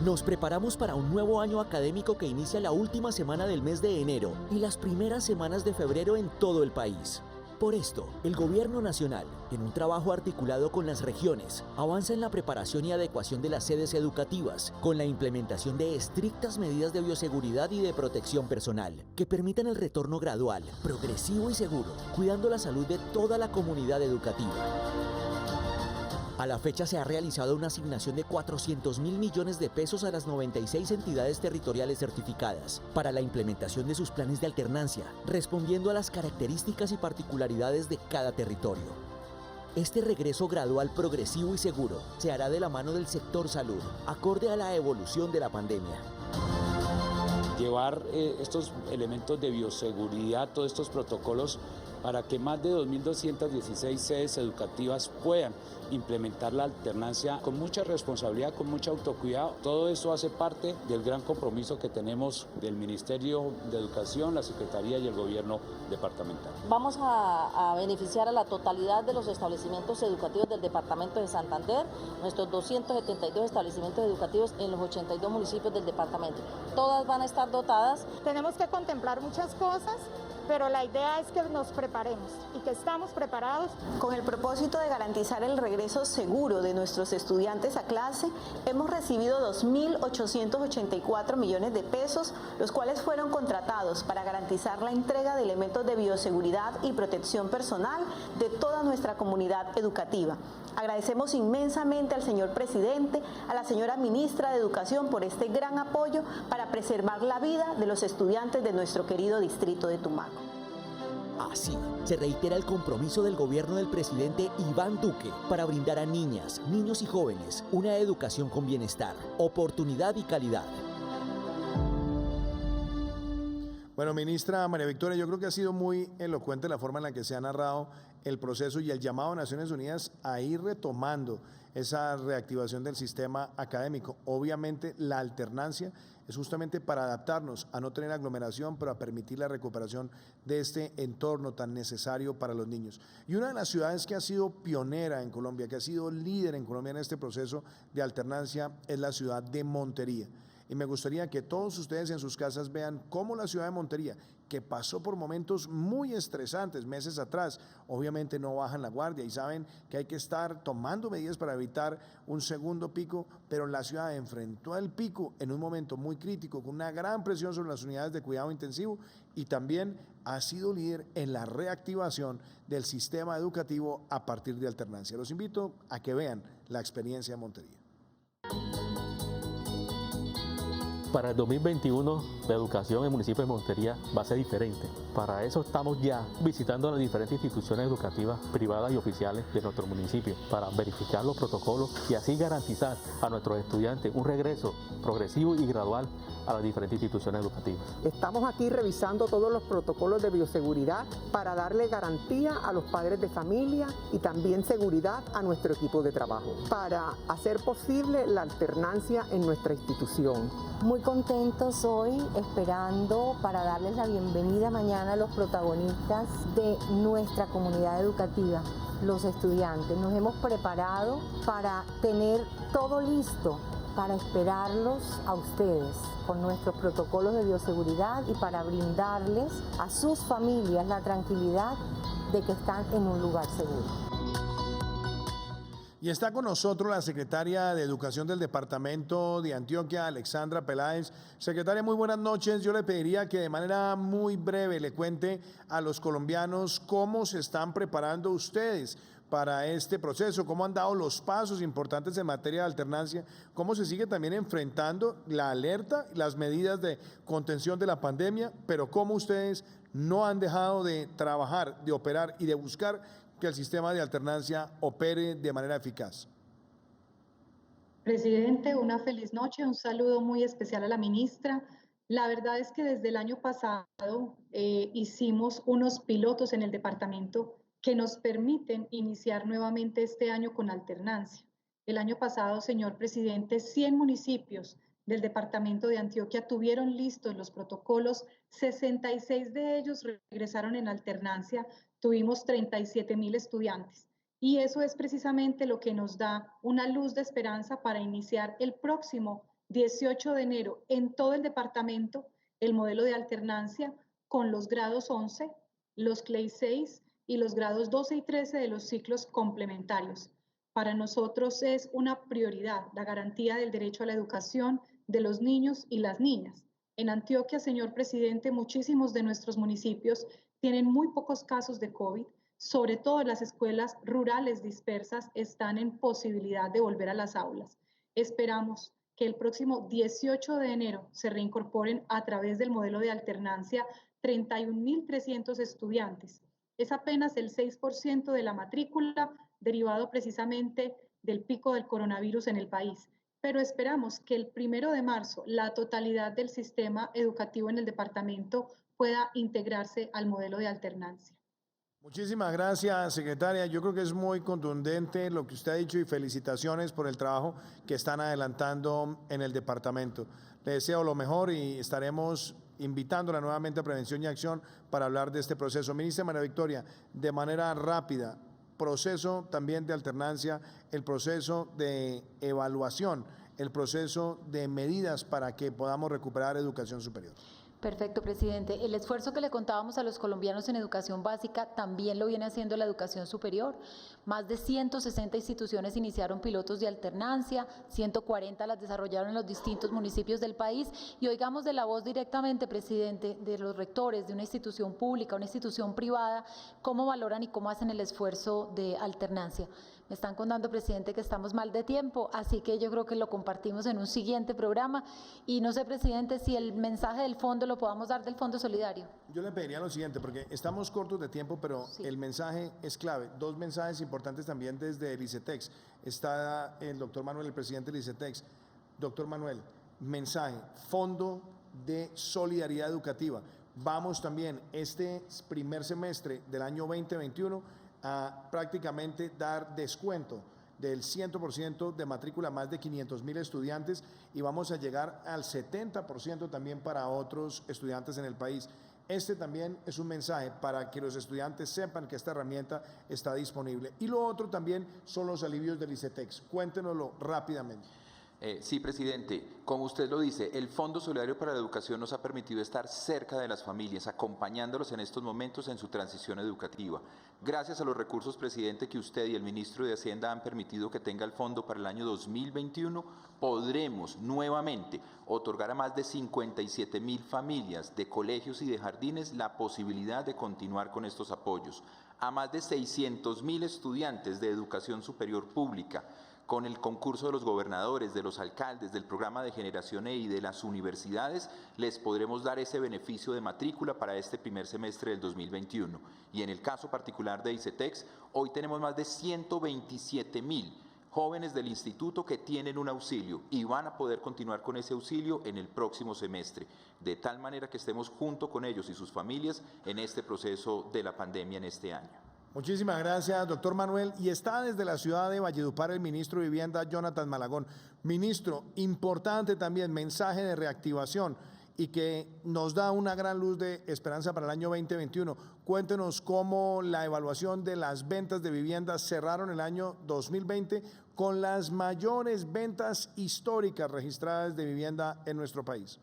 Speaker 13: Nos preparamos para un nuevo año académico que inicia la última semana del mes de enero y las primeras semanas de febrero en todo el país. Por esto, el Gobierno Nacional, en un trabajo articulado con las regiones, avanza en la preparación y adecuación de las sedes educativas, con la implementación de estrictas medidas de bioseguridad y de protección personal, que permitan el retorno gradual, progresivo y seguro, cuidando la salud de toda la comunidad educativa. A la fecha se ha realizado una asignación de 400.000 millones de pesos a las 96 entidades territoriales certificadas para la implementación de sus planes de alternancia, respondiendo a las características y particularidades de cada territorio. Este regreso gradual, progresivo y seguro se hará de la mano del sector salud, acorde a la evolución de la pandemia.
Speaker 14: Llevar estos elementos de bioseguridad, todos estos protocolos, para que más de 2.216 sedes educativas puedan implementar la alternancia con mucha responsabilidad, con mucho autocuidado. Todo eso hace parte del gran compromiso que tenemos del Ministerio de Educación, la Secretaría y el Gobierno departamental.
Speaker 15: Vamos a beneficiar a la totalidad de los establecimientos educativos del departamento de Santander, nuestros 272 establecimientos educativos en los 82 municipios del departamento. Todas van a estar dotadas.
Speaker 16: Tenemos que contemplar muchas cosas, pero la idea es que nos preparemos y que estamos preparados.
Speaker 17: Con el propósito de garantizar el regreso seguro de nuestros estudiantes a clase, hemos recibido 2.884 millones de pesos, los cuales fueron contratados para garantizar la entrega de elementos de bioseguridad y protección personal de toda nuestra comunidad educativa. Agradecemos inmensamente al señor presidente, a la señora ministra de Educación por este gran apoyo para preservar la vida de los estudiantes de nuestro querido distrito de Tumaco.
Speaker 13: Así, se reitera el compromiso del gobierno del presidente Iván Duque para brindar a niñas, niños y jóvenes una educación con bienestar, oportunidad y calidad.
Speaker 2: Bueno, ministra María Victoria, yo creo que ha sido muy elocuente la forma en la que se ha narrado el proceso y el llamado a Naciones Unidas a ir retomando esa reactivación del sistema académico. Obviamente la alternancia es justamente para adaptarnos a no tener aglomeración, pero a permitir la recuperación de este entorno tan necesario para los niños. Y una de las ciudades que ha sido pionera en Colombia, que ha sido líder en Colombia en este proceso de alternancia, es la ciudad de Montería. Y me gustaría que todos ustedes en sus casas vean cómo la ciudad de Montería, que pasó por momentos muy estresantes meses atrás, obviamente no bajan la guardia y saben que hay que estar tomando medidas para evitar un segundo pico, pero la ciudad enfrentó el pico en un momento muy crítico, con una gran presión sobre las unidades de cuidado intensivo y también ha sido líder en la reactivación del sistema educativo a partir de alternancia. Los invito a que vean la experiencia de Montería.
Speaker 18: Para el 2021, la educación en el municipio de Montería va a ser diferente. Para eso estamos ya visitando las diferentes instituciones educativas privadas y oficiales de nuestro municipio para verificar los protocolos y así garantizar a nuestros estudiantes un regreso progresivo y gradual a las diferentes instituciones educativas.
Speaker 19: Estamos aquí revisando todos los protocolos de bioseguridad para darle garantía a los padres de familia y también seguridad a nuestro equipo de trabajo, para hacer posible la alternancia en nuestra institución.
Speaker 20: Muy contentos hoy, esperando para darles la bienvenida mañana a los protagonistas de nuestra comunidad educativa, los estudiantes. Nos hemos preparado para tener todo listo para esperarlos a ustedes con nuestros protocolos de bioseguridad y para brindarles a sus familias la tranquilidad de que están en un lugar seguro.
Speaker 2: Y está con nosotros la secretaria de Educación del Departamento de Antioquia, Alexandra Peláez. Secretaria, muy buenas noches. Yo le pediría que de manera muy breve le cuente a los colombianos cómo se están preparando ustedes para este proceso, cómo han dado los pasos importantes en materia de alternancia, cómo se sigue también enfrentando la alerta, las medidas de contención de la pandemia, pero cómo ustedes no han dejado de trabajar, de operar y de buscar que el sistema de alternancia opere de manera eficaz.
Speaker 21: Presidente, una feliz noche, un saludo muy especial a la ministra. La verdad es que desde el año pasado hicimos unos pilotos en el departamento que nos permiten iniciar nuevamente este año con alternancia. El año pasado, señor presidente, 100 municipios del departamento de Antioquia tuvieron listos los protocolos, 66 de ellos regresaron en alternancia, tuvimos 37.000 estudiantes. Y eso es precisamente lo que nos da una luz de esperanza para iniciar el próximo 18 de enero en todo el departamento el modelo de alternancia con los grados 11, los CLEI 6 y los grados 12 y 13 de los ciclos complementarios. Para nosotros es una prioridad la garantía del derecho a la educación de los niños y las niñas. En Antioquia, señor presidente, muchísimos de nuestros municipios tienen muy pocos casos de COVID. Sobre todo las escuelas rurales dispersas están en posibilidad de volver a las aulas. Esperamos que el próximo 18 de enero se reincorporen a través del modelo de alternancia 31.300 estudiantes. Es apenas el 6% de la matrícula, derivado precisamente del pico del coronavirus en el país. Pero esperamos que el 1 de marzo la totalidad del sistema educativo en el departamento pueda integrarse al modelo de alternancia.
Speaker 2: Muchísimas gracias, secretaria. Yo creo que es muy contundente lo que usted ha dicho y felicitaciones por el trabajo que están adelantando en el departamento. Le deseo lo mejor y estaremos invitándola nuevamente a Prevención y Acción para hablar de este proceso. Ministra María Victoria, de manera rápida, proceso también de alternancia, el proceso de evaluación, el proceso de medidas para que podamos recuperar educación superior.
Speaker 12: Perfecto, presidente. El esfuerzo que le contábamos a los colombianos en educación básica también lo viene haciendo la educación superior. Más de 160 instituciones iniciaron pilotos de alternancia, 140 las desarrollaron en los distintos municipios del país y oigamos de la voz directamente, presidente, de los rectores de una institución pública, una institución privada, cómo valoran y cómo hacen el esfuerzo de alternancia. Me están contando, presidente, que estamos mal de tiempo, así que yo creo que lo compartimos en un siguiente programa. Y no sé, presidente, si el mensaje del fondo lo podamos dar del Fondo Solidario.
Speaker 2: Yo le pediría lo siguiente, porque estamos cortos de tiempo, pero sí, el mensaje es clave. Dos mensajes importantes también desde el ICETEX. Está el doctor Manuel, el presidente del ICETEX. Doctor Manuel, mensaje, Fondo de Solidaridad Educativa. Vamos también este primer semestre del año 2021 a prácticamente dar descuento del 100% de matrícula a más de 500.000 estudiantes y vamos a llegar al 70% también para otros estudiantes en el país. Este también es un mensaje para que los estudiantes sepan que esta herramienta está disponible. Y lo otro también son los alivios del ICETEX. Cuéntenoslo rápidamente.
Speaker 22: Sí, presidente, como usted lo dice, el Fondo Solidario para la Educación nos ha permitido estar cerca de las familias, acompañándolos en estos momentos en su transición educativa. Gracias a los recursos, presidente, que usted y el ministro de Hacienda han permitido que tenga el fondo para el año 2021, podremos nuevamente otorgar a más de 57.000 familias de colegios y de jardines la posibilidad de continuar con estos apoyos. A más de 600.000 estudiantes de educación superior pública, con el concurso de los gobernadores, de los alcaldes, del programa de Generación E y de las universidades, les podremos dar ese beneficio de matrícula para este primer semestre del 2021. Y en el caso particular de ICETEX, hoy tenemos más de 127.000 jóvenes del instituto que tienen un auxilio y van a poder continuar con ese auxilio en el próximo semestre, de tal manera que estemos junto con ellos y sus familias en este proceso de la pandemia en este año.
Speaker 2: Muchísimas gracias, doctor Manuel. Y está desde la ciudad de Valledupar el ministro de Vivienda, Jonathan Malagón. Ministro, importante también, mensaje de reactivación y que nos da una gran luz de esperanza para el año 2021. Cuéntenos cómo la evaluación de las ventas de viviendas cerraron el año 2020 con las mayores ventas históricas registradas de vivienda en nuestro país.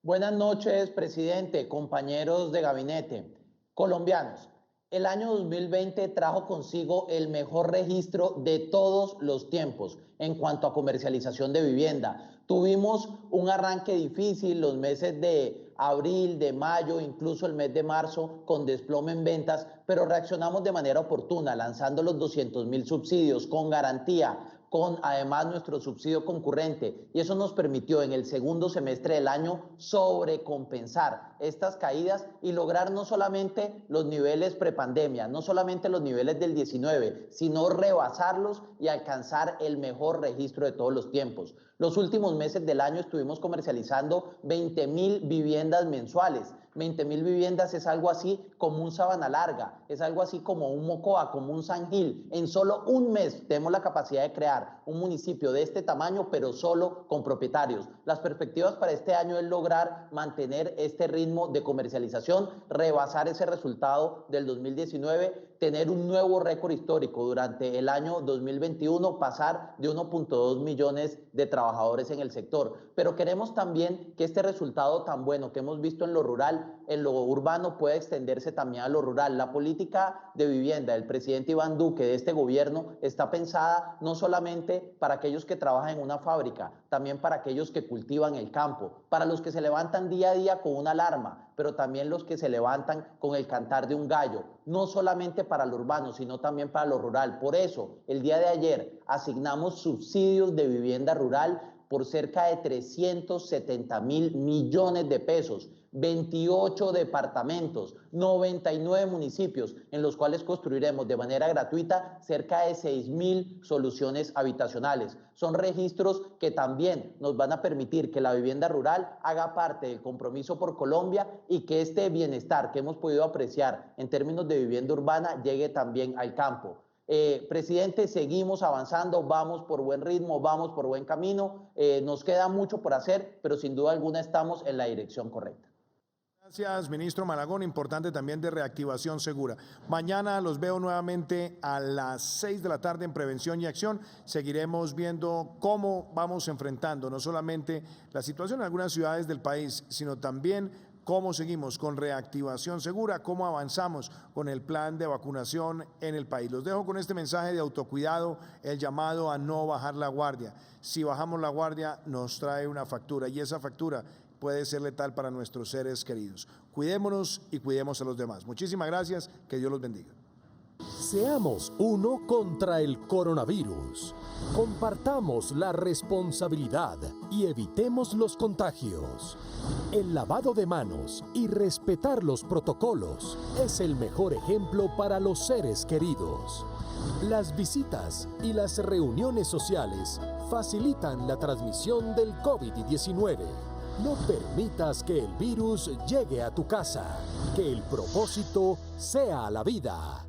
Speaker 23: Buenas noches, presidente, compañeros de gabinete, colombianos. El año 2020 trajo consigo el mejor registro de todos los tiempos en cuanto a comercialización de vivienda. Tuvimos un arranque difícil, los meses de abril, de mayo, incluso el mes de marzo, con desplome en ventas, pero reaccionamos de manera oportuna, lanzando los 200.000 subsidios con garantía con además nuestro subsidio concurrente, y eso nos permitió en el segundo semestre del año sobrecompensar estas caídas y lograr no solamente los niveles prepandemia, no solamente los niveles del 19, sino rebasarlos y alcanzar el mejor registro de todos los tiempos. Los últimos meses del año estuvimos comercializando 20.000 viviendas mensuales. 20.000 viviendas es algo así como un Sabana Larga, es algo así como un Mocoa, como un San Gil. En solo un mes tenemos la capacidad de crear un municipio de este tamaño, pero solo con propietarios. Las perspectivas para este año es lograr mantener este ritmo de comercialización, rebasar ese resultado del 2019, tener un nuevo récord histórico durante el año 2021, pasar de 1.2 millones de trabajadores en el sector. Pero queremos también que este resultado tan bueno que hemos visto en lo rural, en lo urbano, pueda extenderse también a lo rural. La política de vivienda del presidente Iván Duque, de este gobierno, está pensada no solamente para aquellos que trabajan en una fábrica, también para aquellos que cultivan el campo, para los que se levantan día a día con una alarma, pero también los que se levantan con el cantar de un gallo, no solamente para lo urbano, sino también para lo rural. Por eso, el día de ayer asignamos subsidios de vivienda rural por cerca de 370.000 millones de pesos, 28 departamentos, 99 municipios, en los cuales construiremos de manera gratuita cerca de 6.000 soluciones habitacionales. Son registros que también nos van a permitir que la vivienda rural haga parte del compromiso por Colombia y que este bienestar que hemos podido apreciar en términos de vivienda urbana llegue también al campo. Presidente, seguimos avanzando, vamos por buen ritmo, vamos por buen camino, nos queda mucho por hacer, pero sin duda alguna estamos en la dirección correcta.
Speaker 2: Gracias, ministro Malagón. Importante también de reactivación segura. Mañana los veo nuevamente a las 6 de la tarde en Prevención y Acción. Seguiremos viendo cómo vamos enfrentando no solamente la situación en algunas ciudades del país, sino también cómo seguimos con reactivación segura, cómo avanzamos con el plan de vacunación en el país. Los dejo con este mensaje de autocuidado, el llamado a no bajar la guardia. Si bajamos la guardia, nos trae una factura, y esa factura puede ser letal para nuestros seres queridos. Cuidémonos y cuidemos a los demás. Muchísimas gracias, que Dios los bendiga.
Speaker 1: Seamos uno contra el coronavirus. Compartamos la responsabilidad y evitemos los contagios. El lavado de manos y respetar los protocolos es el mejor ejemplo para los seres queridos. Las visitas y las reuniones sociales facilitan la transmisión del COVID-19. No permitas que el virus llegue a tu casa. Que el propósito sea la vida.